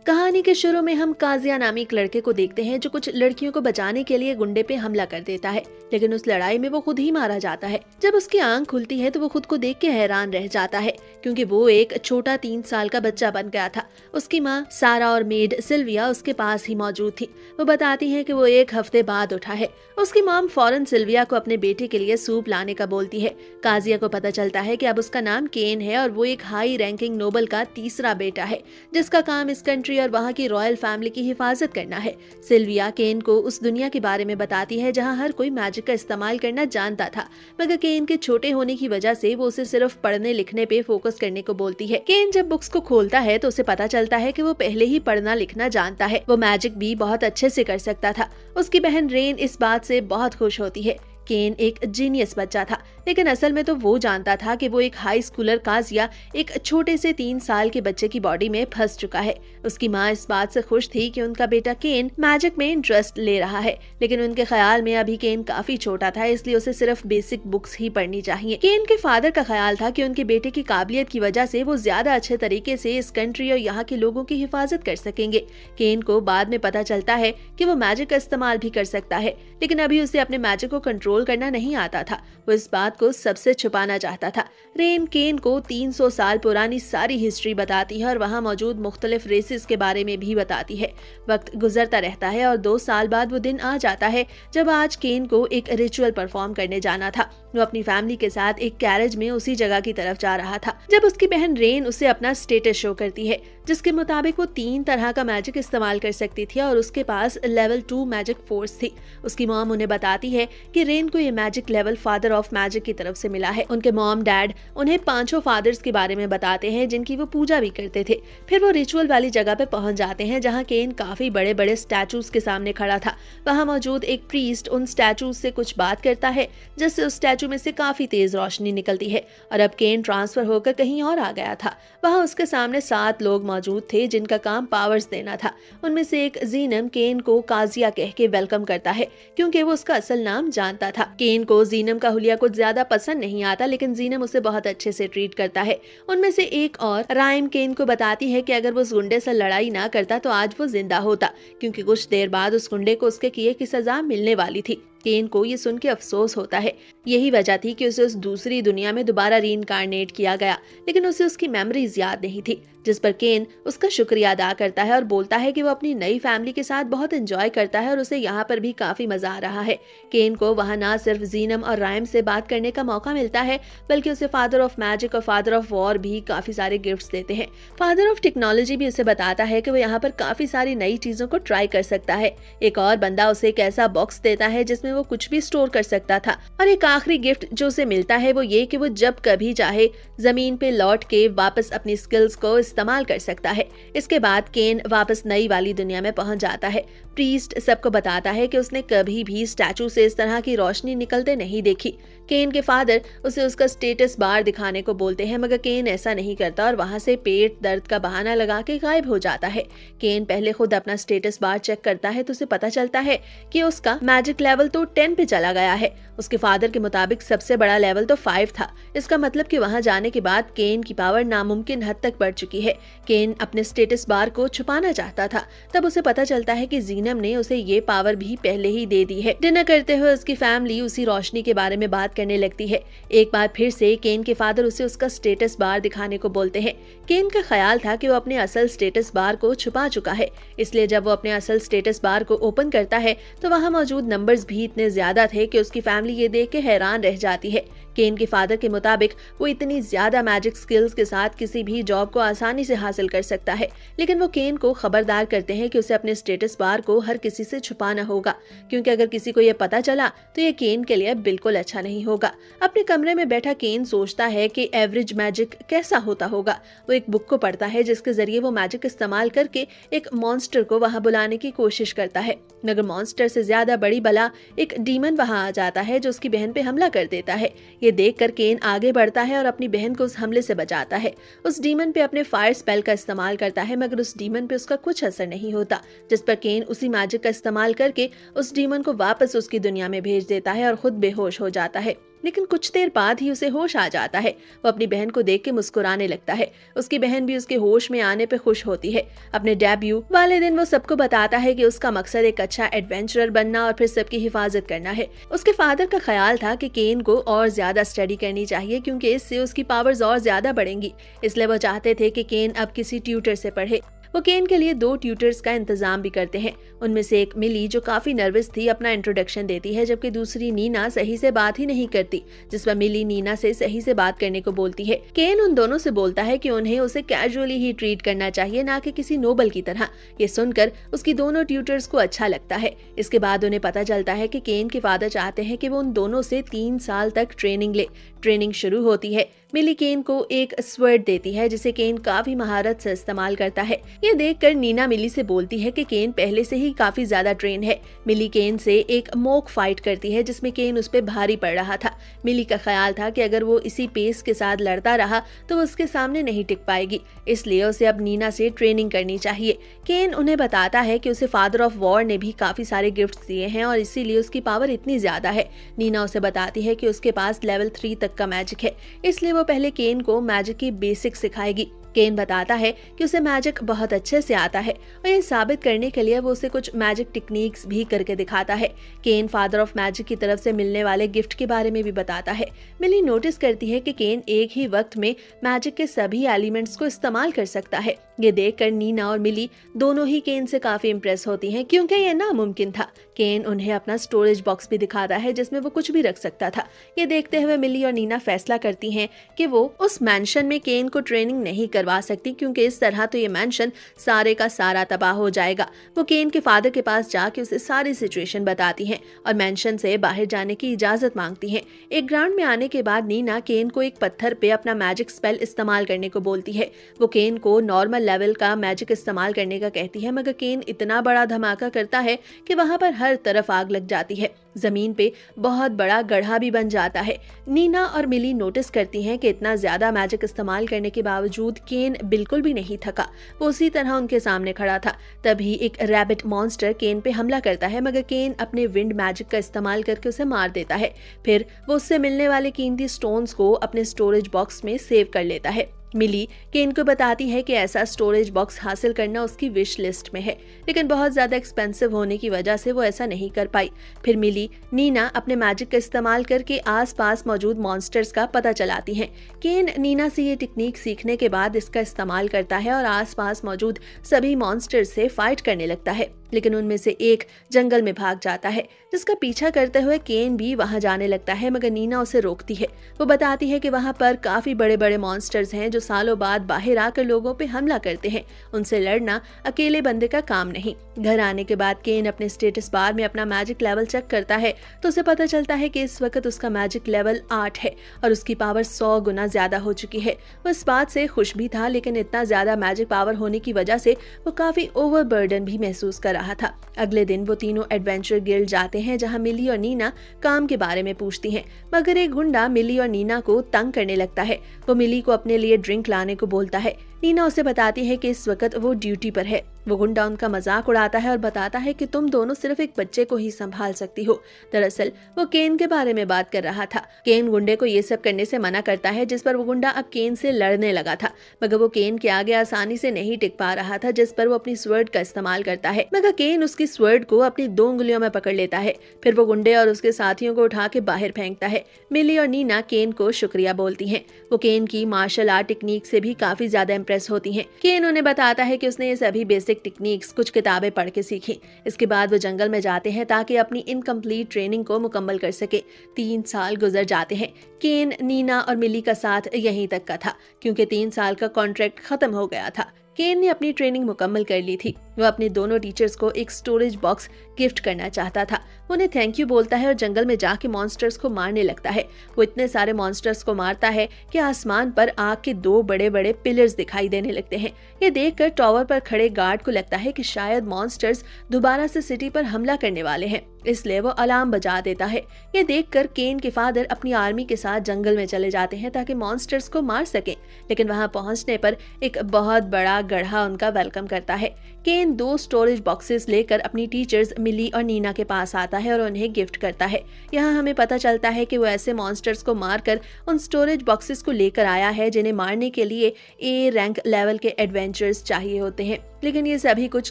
कहानी के शुरू में हम काजिया नामी एक लड़के को देखते हैं जो कुछ लड़कियों को बचाने के लिए गुंडे पे हमला कर देता है, लेकिन उस लड़ाई में वो खुद ही मारा जाता है। जब उसकी आंख खुलती है तो वो खुद को देख के हैरान रह जाता है, क्योंकि वो एक छोटा 3 साल का बच्चा बन गया था। उसकी माँ सारा और मेड सिल्विया उसके पास ही मौजूद थी। वो बताती है कि वो 1 हफ्ते बाद उठा है। उसकी मॉम फौरन सिल्विया को अपने बेटे के लिए सूप लाने का बोलती है। काजिया को पता चलता है कि अब उसका नाम केन है और वो एक हाई रैंकिंग नोबल का तीसरा बेटा है, जिसका काम इस कंट्री और वहाँ की रॉयल फैमिली की हिफाजत करना है। सिल्विया केन को उस दुनिया के बारे में बताती है जहाँ हर कोई मैजिक का इस्तेमाल करना जानता था, मगर केन के छोटे होने की वजह से वो उसे सिर्फ पढ़ने लिखने पे फोकस करने को बोलती है। केन जब बुक्स को खोलता है तो उसे पता चलता है कि वो पहले ही पढ़ना लिखना जानता है। वो मैजिक भी बहुत अच्छे से कर सकता था। उसकी बहन रेन इस बात से बहुत खुश होती है। केन एक जीनियस बच्चा था, लेकिन असल में तो वो जानता था कि वो एक हाई स्कूलर काजिया एक छोटे से 3 साल के बच्चे की बॉडी में फंस चुका है। उसकी माँ इस बात से खुश थी कि उनका बेटा केन मैजिक में इंटरेस्ट ले रहा है, लेकिन उनके ख्याल में अभी केन काफी छोटा था, इसलिए उसे सिर्फ बेसिक बुक्स ही पढ़नी चाहिए। केन के फादर का ख्याल था कि उनके बेटे की काबिलियत की वजह से वो ज्यादा अच्छे तरीके से इस कंट्री और यहाँ के लोगों की हिफाजत कर सकेंगे। केन को बाद में पता चलता है कि वो मैजिक का इस्तेमाल भी कर सकता है, लेकिन अभी उसे अपने मैजिक को कंट्रोल करना नहीं आता था। वो इस बात को सबसे छुपाना चाहता था। रेन केन को 300 साल पुरानी सारी हिस्ट्री बताती है और वहाँ मौजूद मुख्तलिफ रेसेस के बारे में भी बताती है। वक्त गुजरता रहता है और 2 साल बाद वो दिन आ जाता है जब आज केन को एक रिचुअल परफॉर्म करने जाना था। वो अपनी फैमिली के साथ एक कैरेज में उसी जगह की तरफ जा रहा था जब उसकी बहन रेन उसे अपना स्टेटस शो करती है, जिसके मुताबिक वो 3 तरह का मैजिक इस्तेमाल कर सकती थी और उसके पास लेवल 2 मैजिक फोर्स थी। उसकी मॉम उन्हें बताती है कि रेन को ये magic level father of magic की तरफ से मिला है। उनके मॉम डैड उन्हें 5 फादर्स के बारे में बताते हैं जिनकी वो पूजा भी करते थे। फिर वो रिचुअल वाली जगह पे पहुंच जाते हैं जहाँ केन काफी बड़े बड़े स्टैचूज के सामने खड़ा था। वहाँ मौजूद एक प्रीस्ट उन स्टैचूज से कुछ बात करता है, जिससे उस स्टैचू में से काफी तेज रोशनी निकलती है और अब केन ट्रांसफर होकर कहीं और आ गया था। वहाँ उसके सामने 7 लोग मौजूद थे जिनका काम पावर्स देना था। उनमें से एक जीनम केन को काजिया कह के वेलकम करता है, क्योंकि वो उसका असल नाम जानता था। केन को जीनम का हुलिया कुछ ज्यादा पसंद नहीं आता, लेकिन जीनम उसे बहुत अच्छे से ट्रीट करता है। उनमें से एक और राइम केन को बताती है कि अगर वो उस गुंडे से लड़ाई ना करता तो आज वो जिंदा होता, क्योंकि कुछ देर बाद उस गुंडे को उसके किए की सजा मिलने वाली थी। केन को ये सुन के अफसोस होता है। यही वजह थी कि उसे उस दूसरी दुनिया में दोबारा रीइंकार्नेट किया गया, लेकिन उसे उसकी मेमोरीज याद नहीं थी, जिस पर केन उसका शुक्रिया अदा करता है और बोलता है कि वो अपनी नई फैमिली के साथ बहुत एंजॉय करता है और उसे यहाँ पर भी काफी मजा आ रहा है। केन को वहाँ ना सिर्फ जीनम और राइम से बात करने का मौका मिलता है, बल्कि उसे फादर ऑफ मैजिक और फादर ऑफ वॉर भी काफी सारे गिफ्ट्स देते हैं। फादर ऑफ टेक्नोलॉजी भी उसे बताता है कि वो यहाँ पर काफी सारी नई चीजों को ट्राई कर सकता है। एक और बंदा उसे एक ऐसा बॉक्स देता है जिसमें वो कुछ भी स्टोर कर सकता था, और एक आखिरी गिफ्ट जो उसे मिलता है वो ये कि वो जब कभी चाहे जमीन पे लौट के वापस अपनी स्किल्स को इस्तेमाल कर सकता है। इसके बाद केन वापस नई वाली दुनिया में पहुंच जाता है। प्रीस्ट सबको बताता है कि उसने कभी भी स्टैचू से इस तरह की रोशनी निकलते नहीं देखी। केन के फादर उसे उसका स्टेटस बार दिखाने को बोलते हैं, मगर केन ऐसा नहीं करता और वहां से पेट दर्द का बहाना लगा के गायब हो जाता है। केन पहले खुद अपना स्टेटस बार चेक करता है तो उसे पता चलता है कि उसका मैजिक लेवल तो 10 पे चला गया है। उसके फादर के मुताबिक सबसे बड़ा लेवल तो 5 था। इसका मतलब कि वहां जाने के बाद केन की पावर नामुमकिन हद तक बढ़ चुकी है। केन अपने स्टेटस बार को छुपाना चाहता था, तब उसे पता चलता है कि जीनम ने उसे ये पावर भी पहले ही दे दी है। डिनर करते हुए उसकी फैमिली उसी रोशनी के बारे में बात करने लगती है। एक बार फिर से केन के फादर उसे उसका स्टेटस बार दिखाने को बोलते हैं। केन का ख्याल था कि वो अपने असल स्टेटस बार को छुपा चुका है, इसलिए जब वो अपने असल स्टेटस बार को ओपन करता है तो वहाँ मौजूद नंबर्स भी इतने ज्यादा थे कि उसकी फैमिली ये देख के हैरान रह जाती है। केन के फादर के मुताबिक वो इतनी ज्यादा मैजिक स्किल्स के साथ किसी भी जॉब को आसानी से हासिल कर सकता है, लेकिन वो केन को खबरदार करते हैं कि उसे अपने स्टेटस बार को हर किसी से छुपाना होगा, क्योंकि अगर किसी को ये पता चला तो ये केन के लिए बिल्कुल अच्छा नहीं होगा। अपने कमरे में बैठा केन सोचता है कि एवरेज मैजिक कैसा होता होगा। वो एक बुक को पढ़ता है जिसके जरिए वो मैजिक इस्तेमाल करके एक मॉन्स्टर को वहाँ बुलाने की कोशिश करता है, मगर मॉन्स्टर से ज्यादा बड़ी बला एक डीमन वहाँ आ जाता है जो उसकी बहन पे हमला कर देता है। ये देखकर केन आगे बढ़ता है और अपनी बहन को उस हमले से बचाता है। उस डीमन पे अपने फायर स्पेल का इस्तेमाल करता है, मगर उस डीमन पे उसका कुछ असर नहीं होता, जिस पर केन उसी मैजिक का इस्तेमाल करके उस डीमन को वापस उसकी दुनिया में भेज देता है और खुद बेहोश हो जाता है। लेकिन कुछ देर बाद ही उसे होश आ जाता है। वो अपनी बहन को देख के मुस्कुराने लगता है। उसकी बहन भी उसके होश में आने पे खुश होती है। अपने डेब्यू वाले दिन वो सबको बताता है कि उसका मकसद एक अच्छा एडवेंचरर बनना और फिर सबकी हिफाजत करना है। उसके फादर का ख्याल था कि केन को और ज्यादा स्टडी करनी चाहिए क्योंकि इससे उसकी पावर्स और ज्यादा बढ़ेंगी। इसलिए वो चाहते थे कि केन अब किसी ट्यूटर से पढ़े। वो केन के लिए 2 ट्यूटर्स का इंतजाम भी करते हैं। उनमें से एक मिली, जो काफी नर्वस थी, अपना इंट्रोडक्शन देती है, जबकि दूसरी नीना सही से बात ही नहीं करती, जिस पर मिली नीना से सही से बात करने को बोलती है। केन उन दोनों से बोलता है कि उन्हें उसे कैजुअली ही ट्रीट करना चाहिए, ना कि किसी नोबल की तरह। ये सुनकर उसकी दोनों ट्यूटर्स को अच्छा लगता है। इसके बाद उन्हें पता चलता है कि केन के फादर चाहते हैं कि वो उन दोनों से 3 साल तक ट्रेनिंग ले। ट्रेनिंग शुरू होती है। मिली केन को एक स्वर्ड देती है जिसे केन काफी महारत से इस्तेमाल करता है। ये देखकर नीना मिली से बोलती है कि केन पहले से ही काफी ज्यादा ट्रेन है। मिली केन से एक मॉक फाइट करती है जिसमें केन उस पर भारी पड़ रहा था। मिली का ख्याल था कि अगर वो इसी पेस के साथ लड़ता रहा तो वो उसके सामने नहीं टिक पाएगी, इसलिए उसे अब नीना से ट्रेनिंग करनी चाहिए। केन उन्हें बताता है कि उसे फादर ऑफ वॉर ने भी काफी सारे गिफ्ट दिए हैं और इसीलिए उसकी पावर इतनी ज्यादा है। नीना उसे बताती है कि उसके पास लेवल 3 तक का मैजिक है, इसलिए वो पहले केन को मैजिक की बेसिक सिखाएगी। केन बताता है कि उसे मैजिक बहुत अच्छे से आता है और ये साबित करने के लिए वो उसे कुछ मैजिक टेक्निक्स भी करके दिखाता है। केन फादर ऑफ मैजिक की तरफ से मिलने वाले गिफ्ट के बारे में भी बताता है। मिली नोटिस करती है कि केन एक ही वक्त में मैजिक के सभी एलिमेंट्स को इस्तेमाल कर सकता है। ये देखकर नीना और मिली दोनों ही केन से काफी इम्प्रेस होती हैं क्योंकि ये नामुमकिन था। केन उन्हें अपना स्टोरेज बॉक्स भी दिखाता है जिसमें वो कुछ भी रख सकता था। ये देखते हुए मिली और नीना फैसला करती हैं कि वो उस मैंशन में केन को ट्रेनिंग नहीं करवा सकती क्योंकि इस तरह तो ये मैंशन सारे का सारा तबाह हो जाएगा। वो केन के फादर के पास जाके उसे सारी सिचुएशन बताती हैं और मैंशन से बाहर जाने की इजाजत मांगती हैं। एक ग्राउंड में आने के बाद नीना केन को एक पत्थर पे अपना मैजिक स्पेल इस्तेमाल करने को बोलती है। वो केन को नॉर्मल लेवल का मैजिक इस्तेमाल करने का कहती है, मगर केन इतना बड़ा धमाका करता है कि वहां पर हर तरफ आग लग जाती है। जमीन पे बहुत बड़ा गड्ढा भी बन जाता है। नीना और मिली नोटिस करती हैं कि इतना ज्यादा मैजिक इस्तेमाल करने के बावजूद केन बिल्कुल भी नहीं थका। वो उसी तरह उनके सामने खड़ा था। तभी एक रैबिट मॉन्स्टर केन पे हमला करता है, मगर केन अपने विंड मैजिक का इस्तेमाल करके उसे मार देता है। फिर वो उससे मिलने वाले कीमती स्टोन्स को अपने स्टोरेज बॉक्स में सेव कर लेता है। मिली केन को बताती है कि ऐसा स्टोरेज बॉक्स हासिल करना उसकी विश लिस्ट में है, लेकिन बहुत ज्यादा एक्सपेंसिव होने की वजह से वो ऐसा नहीं कर पाई। फिर मिली नीना अपने मैजिक का इस्तेमाल करके आसपास मौजूद मॉन्स्टर्स का पता चलाती हैं। केन नीना से ये टेक्निक सीखने के बाद इसका इस्तेमाल करता है और आसपास मौजूद सभी मॉन्स्टर्स से फाइट करने लगता है, लेकिन उनमें से एक जंगल में भाग जाता है, जिसका पीछा करते हुए केन भी वहां जाने लगता है, मगर नीना उसे रोकती है। वो बताती है कि वहां पर काफी बड़े बड़े मॉन्स्टर्स हैं जो सालों बाद बाहर आकर लोगों पे हमला करते हैं। उनसे लड़ना अकेले बंदे का काम नहीं। घर आने के बाद केन अपने स्टेटस बार में अपना मैजिक लेवल चेक करता है तो उसे पता चलता है कि इस वक्त उसका मैजिक लेवल 8 है और उसकी पावर 100 गुना ज्यादा हो चुकी है। वो इस बात से खुश भी था, लेकिन इतना ज्यादा मैजिक पावर होने की वजह से वो काफी ओवरबर्डन भी महसूस कर रहा था। अगले दिन वो तीनों एडवेंचर गिल्ड जाते हैं जहां मिली और नीना काम के बारे में पूछती हैं, मगर एक गुंडा मिली और नीना को तंग करने लगता है। वो मिली को अपने लिए ड्रिंक लाने को बोलता है। नीना उसे बताती है कि इस वक्त वो ड्यूटी पर है। वो गुंडा उनका मजाक उड़ाता है और बताता है कि तुम दोनों सिर्फ एक बच्चे को ही संभाल सकती हो। दरअसल वो केन के बारे में बात कर रहा था। केन गुंडे को ये सब करने से मना करता है, जिस पर वो गुंडा अब केन से लड़ने लगा था, मगर वो केन के आगे आसानी से नहीं टिक पा रहा था, जिस पर वो अपनी स्वर्ड का इस्तेमाल करता है, मगर केन उसकी स्वर्ड को अपनी 2 उंगलियों में पकड़ लेता है। फिर वो गुंडे और उसके साथियों को उठा के बाहर फेंकता है। मिली और नीना केन को शुक्रिया बोलती हैं। वो केन की मार्शल आर्ट टेक्निक से भी काफी ज्यादा इम्प्रेस होती हैं। केन उन्हें बताता है कि उसने ये सभी बेसिक टेक्निक्स कुछ किताबें पढ़ के सीखी। इसके बाद वो जंगल में जाते हैं ताकि अपनी इनकम्प्लीट ट्रेनिंग को मुकम्मल कर सके। 3 साल गुजर जाते हैं। केन, नीना और मिली का साथ यहीं तक का था क्योंकि 3 साल का कॉन्ट्रैक्ट खत्म हो गया था। केन ने अपनी ट्रेनिंग मुकम्मल कर ली थी। वो अपने दोनों टीचर्स को एक स्टोरेज बॉक्स गिफ्ट करना चाहता था। उन्हें थैंक यू बोलता है और जंगल में जाके मॉन्स्टर्स को मारने लगता है। वो इतने सारे मॉन्स्टर्स को मारता है कि आसमान पर आग के 2 बड़े बड़े पिलर्स दिखाई देने लगते हैं। ये देखकर टावर पर खड़े गार्ड को लगता है कि शायद मॉन्स्टर्स दोबारा से सिटी पर हमला करने वाले हैं। इसलिए वो अलार्म बजा देता है। ये देखकर केन के फादर अपनी आर्मी के साथ जंगल में चले जाते हैं ताकि मॉन्स्टर्स को मार सकें, लेकिन वहां पहुंचने पर एक बहुत बड़ा गड्ढा उनका वेलकम करता है। केन 2 स्टोरेज बॉक्सेस लेकर अपनी टीचर्स मिली और नीना के पास आता है और उन्हें गिफ्ट करता है। यहाँ हमें पता चलता है कि वो ऐसे मॉन्स्टर्स को मारकर उन स्टोरेज बॉक्सेस को लेकर आया है जिन्हें मारने के लिए ए रैंक लेवल के एडवेंचर्स चाहिए होते हैं, लेकिन ये सभी कुछ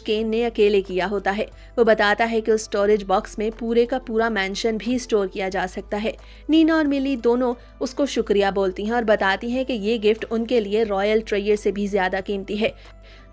केन ने अकेले किया होता है। वो बताता है कि उस स्टोरेज बॉक्स में पूरे का पूरा मैंशन भी स्टोर किया जा सकता है। नीना और मिली दोनों उसको शुक्रिया बोलती हैं और बताती हैं कि ये गिफ्ट उनके लिए रॉयल ट्रेजर से भी ज्यादा कीमती है।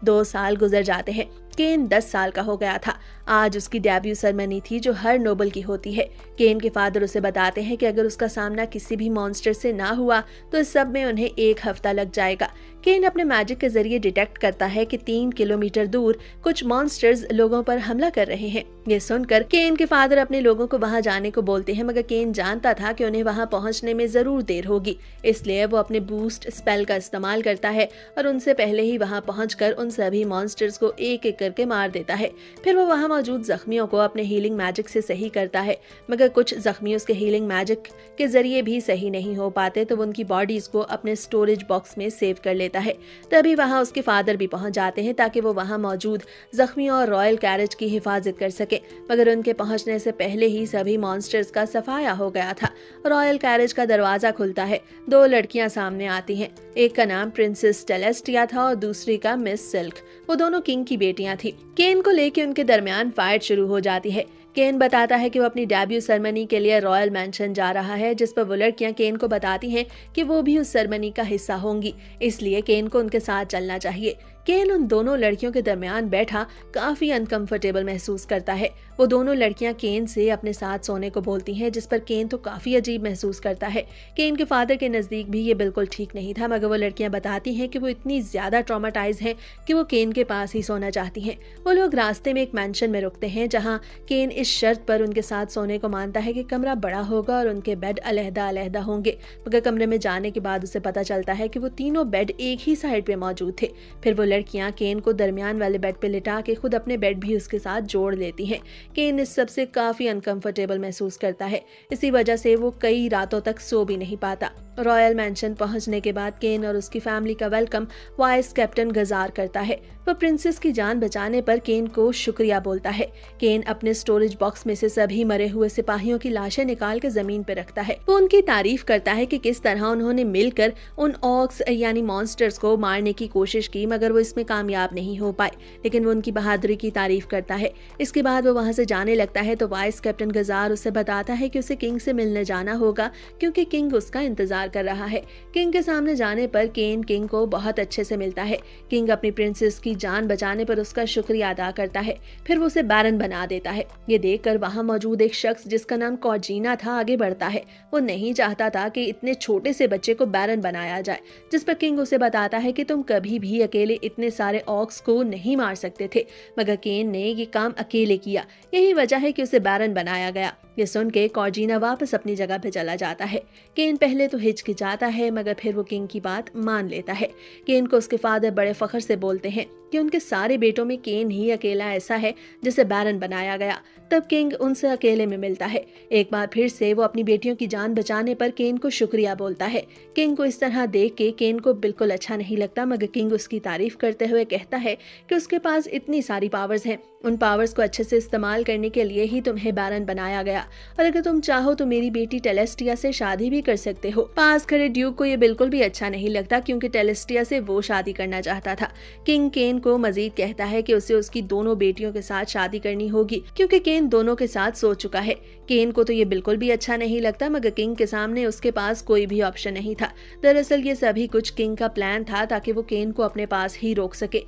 2 साल गुजर जाते हैं। केन 10 साल का हो गया था। आज उसकी डेब्यू सेरेमनी थी जो हर नोबल की होती है। केन के फादर उसे बताते हैं कि अगर उसका सामना किसी भी मॉन्स्टर से ना हुआ तो इस सब में उन्हें 1 हफ्ता लग जाएगा। केन अपने मैजिक के जरिए डिटेक्ट करता है कि 3 किलोमीटर दूर कुछ मॉन्स्टर्स लोगों पर हमला कर रहे हैं। ये सुनकर केन के फादर अपने लोगों को वहां जाने को बोलते हैं, मगर केन जानता था कि उन्हें वहां पहुंचने में जरूर देर होगी, इसलिए वो अपने बूस्ट स्पेल का इस्तेमाल करता है और उनसे पहले ही वहां पहुंचकर उन सभी मॉन्स्टर्स को एक एक करके मार देता है। फिर वो वहां मौजूद जख्मियों को अपने हीलिंग मैजिक से सही करता है, मगर कुछ जख्मी उसके हीलिंग मैजिक के जरिए भी सही नहीं हो पाते, तो वो उनकी बॉडीज को अपने स्टोरेज बॉक्स में सेव कर लेता है। तभी वहां उसके फादर भी पहुंच जाते हैं ताकि वो वहां मौजूद जख्मियों और रॉयल कैरेज की हिफाजत कर सके, मगर उनके पहुंचने से पहले ही सभी मॉन्स्टर्स का सफाया हो गया था। रॉयल कैरेज का दरवाजा खुलता है। 2 लड़कियां सामने आती हैं। एक का नाम प्रिंसेस टेलेस्टिया था और दूसरी का मिस सिल्क। वो दोनों किंग की बेटियां थी। केन को लेके उनके दरमियान फाइट शुरू हो जाती है। केन बताता है कि वो अपनी डेब्यू सेरेमनी के लिए रॉयल मैंशन जा रहा है, जिस पर वो लड़कियां केन को बताती हैं कि वो भी उस सेरेमनी का हिस्सा होंगी, इसलिए केन को उनके साथ चलना चाहिए। केन उन दोनों लड़कियों के दरमियान बैठा काफी अनकंफर्टेबल महसूस करता है। वो दोनों लड़कियां केन से अपने साथ सोने को बोलती हैं, जिस पर केन तो काफी अजीब महसूस करता है। केन के फादर के नजदीक भी ये बिल्कुल ठीक नहीं था, मगर वो लड़कियां बताती हैं कि वो इतनी ज्यादा ट्रॉमाटाइज हैं कि वो केन के पास ही सोना चाहती हैं। वो लोग रास्ते में एक मैंशन में रुकते हैं, जहाँ केन इस शर्त पर उनके साथ सोने को मानता है कि कमरा बड़ा होगा और उनके बेड अलग-अलग होंगे, मगर कमरे में जाने के बाद उसे पता चलता है कि वो तीनों बेड एक ही साइड पे मौजूद थे। फिर वो लड़कियां केन को दरमियान वाले बेड पे लिटा के खुद अपने बेड भी उसके साथ जोड़ लेती हैं। केन इस सबसे काफी अनकंफर्टेबल महसूस करता है। इसी वजह से वो कई रातों तक सो भी नहीं पाता। रॉयल मैंशन पहुंचने के बाद केन और उसकी फैमिली का वेलकम वाइस कैप्टन गजार करता है। वो प्रिंसेस की जान बचाने पर केन को शुक्रिया बोलता है। केन अपने स्टोरेज बॉक्स में से सभी मरे हुए सिपाहियों की लाशें निकाल के जमीन पर रखता है। वो उनकी तारीफ करता है कि किस तरह उन्होंने मिलकर उन ऑक्स यानी मॉन्स्टर्स को मारने की कोशिश की, मगर वो इसमें कामयाब नहीं हो पाए, लेकिन वो उनकी बहादुरी की तारीफ करता है। इसके बाद वो वहां से जाने लगता है तो वाइस कैप्टन गजार उसे बताता है कि उसे किंग से मिलने जाना होगा, क्योंकि किंग उसका इंतजार कर रहा है। किंग के सामने जाने पर केन किंग को बहुत अच्छे से मिलता है। किंग अपनी प्रिंसेस की जान बचाने पर उसका शुक्रिया अदा करता है। फिर वो उसे बैरन बना देता है। ये देखकर वहां मौजूद एक शख्स जिसका नाम कॉर्जिना था आगे बढ़ता है। वो नहीं चाहता था कि इतने छोटे से बच्चे को बैरन बनाया जाए, जिस पर किंग उसे बताता है कि तुम कभी भी अकेले इतने सारे ऑक्स को नहीं मार सकते थे, मगर केन ने ये काम अकेले किया, यही वजह है कि उसे बैरन बनाया गया। ये सुन के कॉर्जिना वापस अपनी जगह पे चला जाता है। केन पहले तो हिचकिचाता है, मगर फिर वो किंग की बात मान लेता है। केन को उसके फादर बड़े फख्र से बोलते हैं कि उनके सारे बेटों में केन ही अकेला ऐसा है जिसे बैरन बनाया गया। तब किंग उनसे अकेले में मिलता है। एक बार फिर से वो अपनी बेटियों की जान बचाने पर केन को शुक्रिया बोलता है। किंग को इस तरह देख के केन को बिल्कुल अच्छा नहीं लगता, मगर किंग उसकी तारीफ करते हुए कहता है कि उसके पास इतनी सारी पावर्स हैं, उन पावर्स को अच्छे से इस्तेमाल करने के लिए ही तुम्हें बैरन बनाया गया, और अगर तुम चाहो तो मेरी बेटी टेलेस्टिया से शादी भी कर सकते हो। पास खड़े ड्यूक को ये बिल्कुल भी अच्छा नहीं लगता, क्योंकि टेलेस्टिया से वो शादी करना चाहता था। किंग केन को मजीद कहता है कि उसे उसकी दोनों बेटियों के साथ शादी करनी होगी, क्योंकि केन दोनों के साथ सो चुका है। केन को तो ये बिल्कुल भी अच्छा नहीं लगता, मगर किंग के सामने उसके पास कोई भी ऑप्शन नहीं था। दरअसल ये सभी कुछ किंग का प्लान था ताकि वो केन को अपने पास ही रोक सके।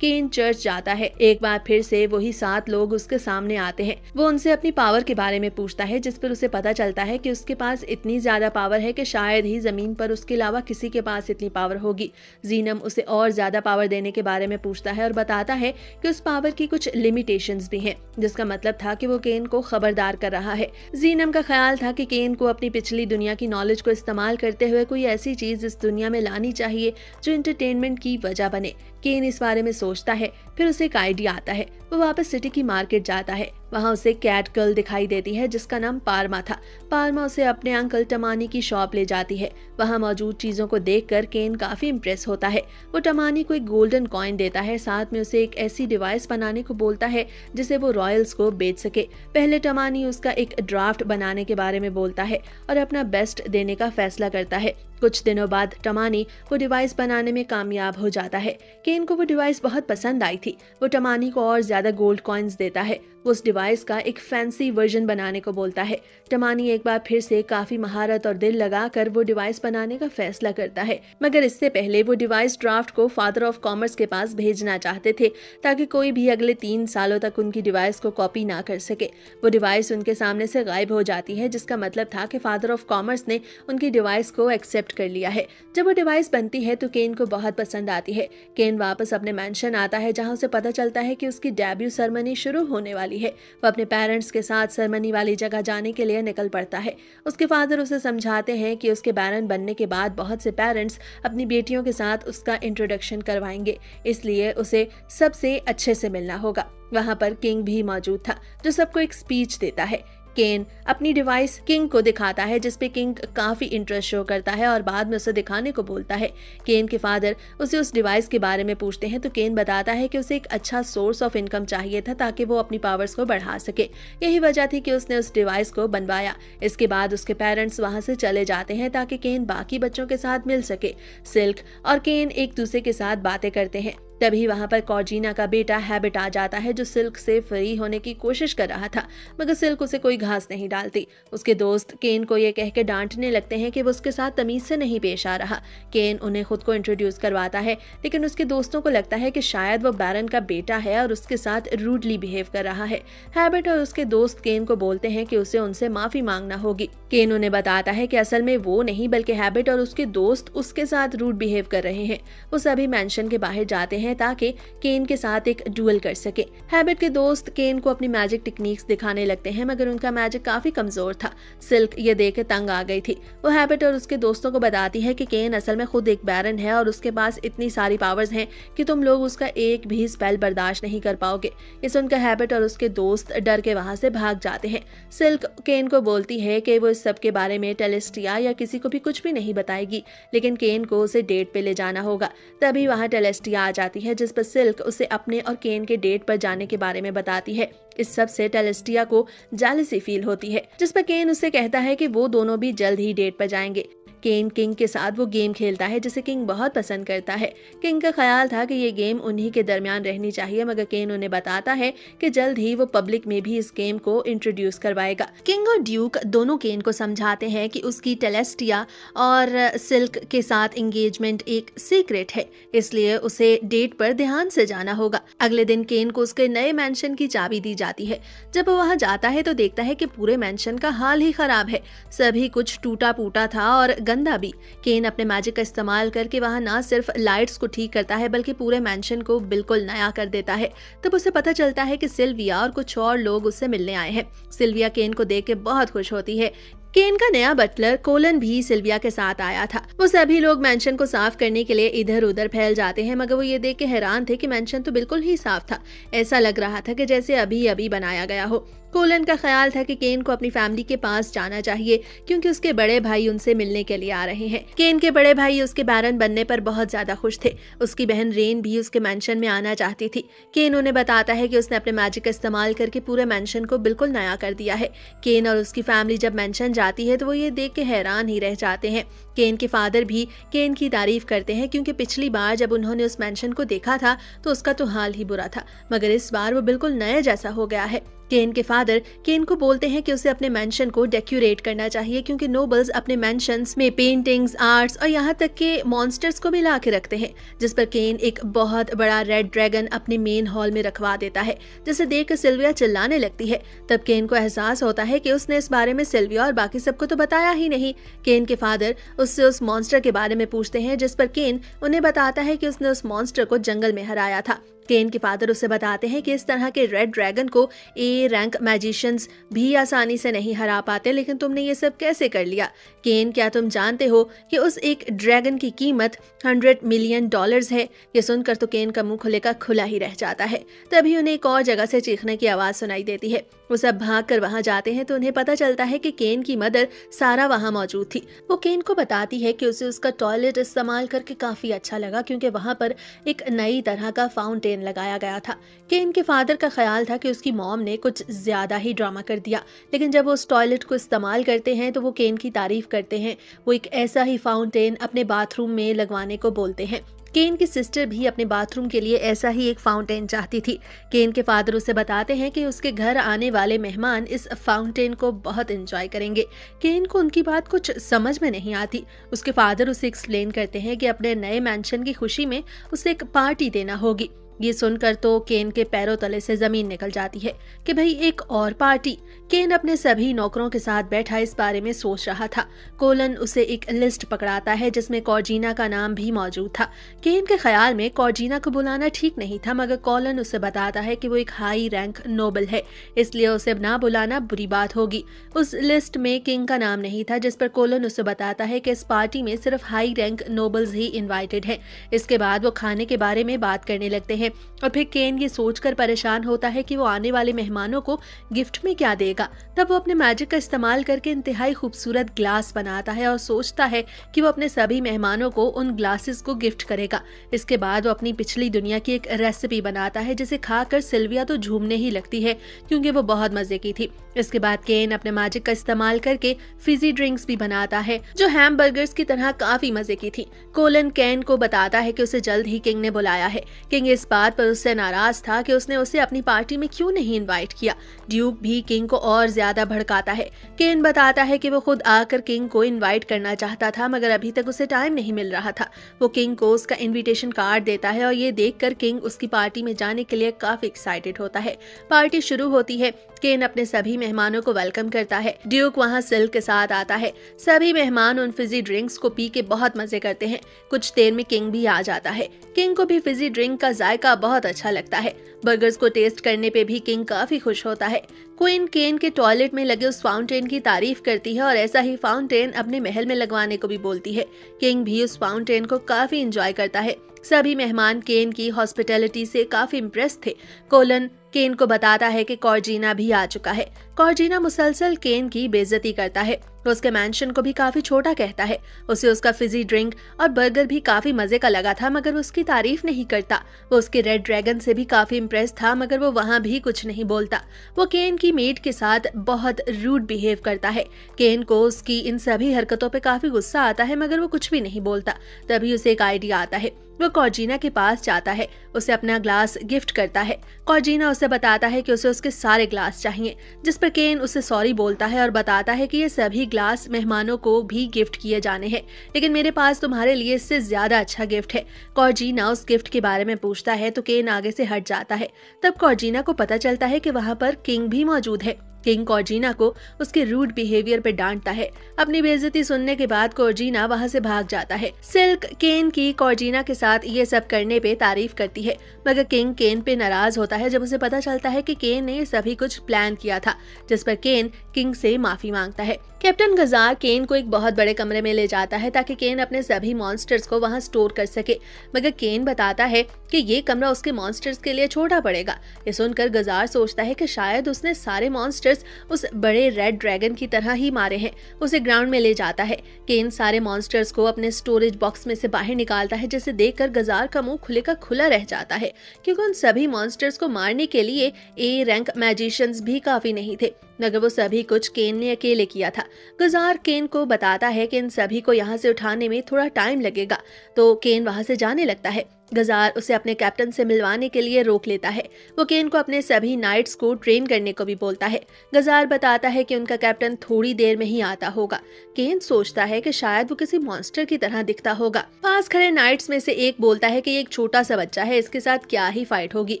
केन चर्च जाता है। एक बार फिर से वही 7 लोग उसके सामने आते हैं। वो उनसे अपनी पावर के बारे में पूछता है, जिस पर उसे पता चलता है कि उसके पास इतनी ज्यादा पावर है कि शायद ही जमीन पर उसके अलावा किसी के पास इतनी पावर होगी। जीनम उसे और ज्यादा पावर देने के बारे में पूछता है और बताता है कि उस पावर की कुछ लिमिटेशंस भी हैं, जिसका मतलब था कि वो केन को खबरदार कर रहा है। जीनम का ख्याल था कि केन को अपनी पिछली दुनिया की नॉलेज को इस्तेमाल करते हुए कोई ऐसी चीज इस दुनिया में लानी चाहिए जो एंटरटेनमेंट की वजह बने। केन इस बारे में सोचता है। फिर उसे एक आइडिया आता है। वो वापस सिटी की मार्केट जाता है। वहाँ उसे कैट गर्ल दिखाई देती है जिसका नाम पारमा था। पारमा उसे अपने अंकल टमानी की शॉप ले जाती है। वहाँ मौजूद चीजों को देखकर केन काफी इम्प्रेस होता है। वो टमानी को एक गोल्डन कॉइन देता है, साथ में उसे एक ऐसी डिवाइस बनाने को बोलता है जिसे वो रॉयल्स को बेच सके। पहले टमानी उसका एक ड्राफ्ट बनाने के बारे में बोलता है और अपना बेस्ट देने का फैसला करता है। कुछ दिनों बाद टमानी वो डिवाइस बनाने में कामयाब हो जाता है। केन को वो डिवाइस बहुत पसंद आई थी। वो टमानी को और ज्यादा गोल्ड कॉइन्स देता है। वो उस डिवाइस का एक फैंसी वर्जन बनाने को बोलता है। टमानी एक बार फिर से काफी महारत और दिल लगाकर वो डिवाइस बनाने का फैसला करता है, मगर इससे पहले वो डिवाइस ड्राफ्ट को फादर ऑफ कॉमर्स के पास भेजना चाहते थे ताकि कोई भी अगले 3 सालों तक उनकी डिवाइस को कॉपी ना कर सके। वो डिवाइस उनके सामने से गायब हो जाती है, जिसका मतलब था कि फादर ऑफ कॉमर्स ने उनकी डिवाइस को एक्सेप्ट कर लिया है। जब वो डिवाइस बनती है तो केन को बहुत पसंद आती है। केन वापस अपने मैंशन आता है जहां उसे पता चलता है कि उसकी डेब्यू सेरेमनी शुरू होने वाली है। वो अपने पेरेंट्स के साथ सेरेमनी वाली जगह जाने के लिए निकल पड़ता है। उसके फादर उसे समझाते हैं कि उसके बैरन बनने के बाद बहुत से पेरेंट्स अपनी बेटियों के साथ उसका इंट्रोडक्शन करवाएंगे, इसलिए उसे सबसे अच्छे से मिलना होगा। वहां पर किंग भी मौजूद था जो सबको एक स्पीच देता है। केन अपनी डिवाइस किंग को दिखाता है जिसपे किंग काफी इंटरेस्ट शो करता है और बाद में उसे दिखाने को बोलता है। केन के फादर उसे उस डिवाइस के बारे में पूछते हैं तो केन बताता है कि उसे एक अच्छा सोर्स ऑफ इनकम चाहिए था ताकि वो अपनी पावर्स को बढ़ा सके। यही वजह थी कि उसने उस डिवाइस को बनवाया। इसके बाद उसके पेरेंट्स वहां से चले जाते हैं ताकि केन बाकी बच्चों के साथ मिल सके। सिल्क और केन एक दूसरे के साथ बातें करते हैं। तभी वहां पर कॉर्जिना का बेटा हैबिट आ जाता है जो सिल्क से फ्री होने की कोशिश कर रहा था, मगर सिल्क उसे कोई घास नहीं डालती। उसके दोस्त केन को ये कहकर डांटने लगते हैं कि वो उसके साथ तमीज से नहीं पेश आ रहा। केन उन्हें खुद को इंट्रोड्यूस करवाता है, लेकिन उसके दोस्तों को लगता है कि शायद वो बैरन का बेटा है और उसके साथ रूडली बिहेव कर रहा है। हैबिट और उसके दोस्त केन को बोलते हैं कि उसे उनसे माफी मांगना होगी। केन उन्हें बताता है कि असल में वो नहीं बल्कि हैबिट और उसके दोस्त उसके साथ रूड बिहेव कर रहे हैं। वो सभी मेंशन के बाहर जाते हैं ताकि केन के साथ एक डुएल कर सके। हैबिट के दोस्त केन को अपनी मैजिक टेक्निक्स दिखाने लगते हैं, मगर उनका मैजिक काफी कमजोर था। सिल्क ये देख तंग आ गई थी। वो हैबिट और उसके दोस्तों को बताती है कि केन असल में खुद एक बैरन है और उसके पास इतनी सारी पावर्स हैं कि तुम लोग उसका एक भी स्पेल बर्दाश्त नहीं कर पाओगे। ये सुनकर हैबिट और उसके दोस्त डर के वहां से भाग जाते हैं। सिल्क केन को बोलती है कि वो इस सब के बारे में टेलेस्टिया या किसी को भी कुछ भी नहीं बताएगी, लेकिन केन को उसे डेट पे ले जाना होगा। तभी वहां टेलेस्टिया आ जाती है, जिस पर सिल्क उसे अपने और केन के डेट पर जाने के बारे में बताती है। इस सब से टेलेस्टिया को जेलसी फील होती है, जिस पर केन उससे कहता है कि वो दोनों भी जल्द ही डेट पर जाएंगे। केन किंग के साथ वो गेम खेलता है जिसे किंग बहुत पसंद करता है। किंग का ख्याल था कि ये गेम उन्हीं के दरमियान रहनी चाहिए, मगर केन उन्हें बताता है कि जल्द ही वो पब्लिक में भी इस गेम को इंट्रोड्यूस करवाएगा। किंग और ड्यूक दोनों केन को समझाते हैं कि उसकी टेलेस्टिया और सिल्क के साथ एंगेजमेंट एक सीक्रेट है, इसलिए उसे डेट पर ध्यान से जाना होगा। अगले दिन केन को उसके नए मैंशन की चाबी दी जाती है। जब वो वहां जाता है तो देखता है कि पूरे मैंशन का हाल ही खराब है। सभी कुछ टूटा फूटा था और गंदा भी। केन अपने मैजिक का इस्तेमाल करके वहां ना सिर्फ लाइट्स को ठीक करता है बल्कि पूरे मैंशन को बिल्कुल नया कर देता है। तब उसे पता चलता है कि सिल्विया और कुछ और लोग उससे मिलने आए हैं। सिल्विया केन को देख के बहुत खुश होती है। केन का नया बटलर कोलन भी सिल्विया के साथ आया था। वो सभी लोग मैंशन को साफ करने के लिए इधर उधर फैल जाते हैं, मगर वो ये देख के हैरान थे कि मैंशन तो बिल्कुल ही साफ था। ऐसा लग रहा था कि जैसे अभी अभी बनाया गया हो। कोलन का ख्याल था कि केन को अपनी फैमिली के पास जाना चाहिए क्योंकि उसके बड़े भाई उनसे मिलने के लिए आ रहे हैं। केन के बड़े भाई उसके बैरन बनने पर बहुत ज्यादा खुश थे। उसकी बहन रेन भी उसके मैंशन में आना चाहती थी। केन उन्हें बताता है कि उसने अपने मैजिक का इस्तेमाल करके पूरे मैंशन को बिल्कुल नया कर दिया है। केन और उसकी फैमिली जब मैंशन जाती है तो वो ये देख के हैरान ही रह जाते हैं। केन के फादर भी केन की तारीफ करते हैं क्योंकि पिछली बार जब उन्होंने उस मैंशन को देखा था तो उसका तो हाल ही बुरा था, मगर इस बार वो बिल्कुल नया जैसा हो गया है। केन के फादर केन को बोलते हैं कि उसे अपने मैंशन को डेकोरेट करना चाहिए क्योंकि नोबल्स अपने मैंशंस में पेंटिंग्स, आर्ट्स और यहाँ तक के मॉन्स्टर्स को भी ला के रखते हैं, जिस पर केन एक बहुत बड़ा रेड ड्रैगन अपने मेन हॉल में रखवा देता है, जिसे देखकर सिल्विया चिल्लाने लगती है। तब केन को एहसास होता है कि उसने इस बारे में सिल्विया और बाकी सबको तो बताया ही नहीं। केन के फादर उससे उस मॉन्स्टर के बारे में पूछते हैं, जिस पर केन उन्हें बताता है कि उसने उस मॉन्स्टर को जंगल में हराया था। केन के फादर उसे बताते हैं कि इस तरह के रेड ड्रैगन को ए रैंक मैजिशियंस भी आसानी से नहीं हरा पाते, लेकिन तुमने ये सब कैसे कर लिया? केन, क्या तुम जानते हो कि उस एक ड्रैगन की कीमत $100 मिलियन है? ये सुनकर तो केन का मुंह खुले का खुला ही रह जाता है। तभी उन्हें एक और जगह से चीखने की आवाज सुनाई देती है। वो सब भाग कर वहां जाते हैं तो उन्हें पता चलता है कि केन की मदर सारा वहां मौजूद थी। वो केन को बताती है कि उसे उसका टॉयलेट इस्तेमाल करके काफी अच्छा लगा, क्योंकि वहां पर एक नई तरह का फाउंटेन लगाया गया था। केन के फादर का ख्याल था कि उसकी मॉम ने कुछ ज्यादा ही ड्रामा कर दिया, लेकिन जब वो उस टॉयलेट को इस्तेमाल करते हैं तो वो केन की तारीफ करते हैं। वो एक ऐसा ही फाउंटेन अपने बाथरूम में लगवाने को बोलते हैं। केन की सिस्टर भी अपने बाथरूम के लिए ऐसा ही एक फाउंटेन चाहती थी। केन के फादर उसे बताते हैं कि उसके घर आने वाले मेहमान इस फाउंटेन को बहुत एंजॉय करेंगे। केन को उनकी बात कुछ समझ में नहीं आती। उसके फादर उसे एक्सप्लेन करते हैं कि अपने नए मैंशन की खुशी में उसे एक पार्टी देना होगी। ये सुनकर तो केन के पैरों तले से जमीन निकल जाती है कि भाई एक और पार्टी। केन अपने सभी नौकरों के साथ बैठा इस बारे में सोच रहा था। कोलन उसे एक लिस्ट पकड़ाता है जिसमें कॉर्जिना का नाम भी मौजूद था। केन के ख्याल में कॉर्जिना को बुलाना ठीक नहीं था, मगर कोलन उसे बताता है कि वो एक हाई रैंक नोबल है, इसलिए उसे ना बुलाना बुरी बात होगी। उस लिस्ट में किंग का नाम नहीं था, जिस पर कोलन उसे बताता है कि इस पार्टी में सिर्फ हाई रैंक नोबल्स ही इन्वाइटेड हैं। इसके बाद वो खाने के बारे में बात करने लगते हैं और फिर केन ये सोचकर परेशान होता है कि वो आने वाले मेहमानों को गिफ्ट में क्या देगा। तब वो अपने मैजिक का इस्तेमाल करके इंतहाई खूबसूरत ग्लास बनाता है और सोचता है कि वो अपने सभी मेहमानों को उन ग्लासेस को गिफ्ट करेगा। इसके बाद वो अपनी पिछली दुनिया की एक रेसिपी बनाता है जिसे खाकर सिल्विया तो झूमने ही लगती है, क्योंकि वो बहुत मजे की थी। इसके बाद केन अपने मैजिक का इस्तेमाल करके फिजी ड्रिंक्स भी बनाता है जो हैमबर्गर्स की तरह काफी मजे की थी। कोलन केन को बताता है कि उसे जल्द ही किंग ने बुलाया है। किंग इस बात पर उससे नाराज था कि उसने उसे अपनी पार्टी में क्यों नहीं इनवाइट किया। ड्यूक भी किंग को और ज्यादा भड़काता है। केन बताता है कि वो खुद आकर किंग को इनवाइट करना चाहता था, मगर अभी तक उसे टाइम नहीं मिल रहा था। वो किंग को उसका इनविटेशन कार्ड देता है और ये देखकर किंग उसकी पार्टी में जाने के लिए काफी एक्साइटेड होता है। पार्टी शुरू होती है। केन अपने सभी मेहमानों को वेलकम करता है। ड्यूक वहाँ सिल्क के साथ आता है। सभी मेहमान उन फिजी ड्रिंक्स को पी के बहुत मजे करते हैं। कुछ देर में किंग भी आ जाता है। किंग को भी फिजी ड्रिंक का जायका बहुत अच्छा लगता है। बर्गर्स को टेस्ट करने पे भी किंग काफी खुश होता है। क्वीन केन के टॉयलेट में लगे उस फाउंटेन की तारीफ करती है और ऐसा ही फाउंटेन अपने महल में लगवाने को भी बोलती है। किंग भी उस फाउंटेन को काफी एंजॉय करता है। सभी मेहमान केन की हॉस्पिटैलिटी से काफी इम्प्रेस थे। कोलन केन को बताता है कि कॉर्जिना भी आ चुका है। कॉर्जिना मुसलसल केन की बेइज्जती करता है। उसके मैंशन को भी काफी छोटा कहता है। उसे उसका फिजी ड्रिंक और बर्गर भी काफी मजे का लगा था, मगर उसकी तारीफ नहीं करता। वो उसके रेड ड्रैगन से भी काफी इम्प्रेस था, मगर वो वहाँ भी कुछ नहीं बोलता। वो केन की मेड के साथ बहुत रूड बिहेव करता है। केन को उसकी इन सभी हरकतों पे काफी गुस्सा आता है, मगर वो कुछ भी नहीं बोलता। तभी उसे एक आइडिया आता है। वो कॉर्जिना के पास जाता है, उसे अपना ग्लास गिफ्ट करता है। कॉर्जिना उसे बताता है कि उसे उसके सारे ग्लास चाहिए, जिस पर केन उसे सॉरी बोलता है और बताता है कि ये सभी ग्लास मेहमानों को भी गिफ्ट किए जाने हैं, लेकिन मेरे पास तुम्हारे लिए इससे ज्यादा अच्छा गिफ्ट है। कॉर्जिना उस गिफ्ट के बारे में पूछता है तो केन आगे से हट जाता है। तब कॉर्जिना को पता चलता है कि वहाँ पर किंग भी मौजूद है। किंग कॉर्जिना को उसके रूड बिहेवियर पे डांटता है। अपनी बेइज्जती सुनने के बाद कॉर्जिना वहाँ से भाग जाता है। सिल्क केन की कॉर्जिना के साथ ये सब करने पे तारीफ करती है, मगर किंग केन पे नाराज होता है जब उसे पता चलता है कि केन ने सभी कुछ प्लान किया था, जिस पर केन किंग से माफी मांगता है। कैप्टन गजार केन को एक बहुत बड़े कमरे में ले जाता है ताकि केन अपने सभी मॉन्स्टर्स को वहां स्टोर कर सके, मगर केन बताता है कि ये कमरा उसके मॉन्स्टर्स के लिए छोटा पड़ेगा। ये सुनकर गजार सोचता है कि शायद उसने सारे मॉन्स्टर्स उस बड़े रेड ड्रैगन की तरह ही मारे हैं। उसे ग्राउंड में ले जाता है। केन सारे मॉन्स्टर्स को अपने स्टोरेज बॉक्स में से बाहर निकालता है, जिसे देखकर गजार का मुंह खुले का खुला रह जाता है, क्योंकि उन सभी मॉन्स्टर्स को मारने के लिए ए रैंक मैजिशियंस भी काफी नहीं थे, मगर वो सभी कुछ केन ने अकेले किया था। गजार केन को बताता है कि इन सभी को यहाँ से उठाने में थोड़ा टाइम लगेगा, तो केन वहाँ से जाने लगता है। गजार उसे अपने कैप्टन से मिलवाने के लिए रोक लेता है। वो केन को अपने सभी नाइट्स को ट्रेन करने को भी बोलता है। गजार बताता है कि उनका कैप्टन थोड़ी देर में ही आता होगा। केन सोचता है कि शायद वो किसी मॉन्स्टर की तरह दिखता होगा। पास खड़े नाइट्स में से एक बोलता है कि ये एक छोटा सा बच्चा है, इसके साथ क्या ही फाइट होगी।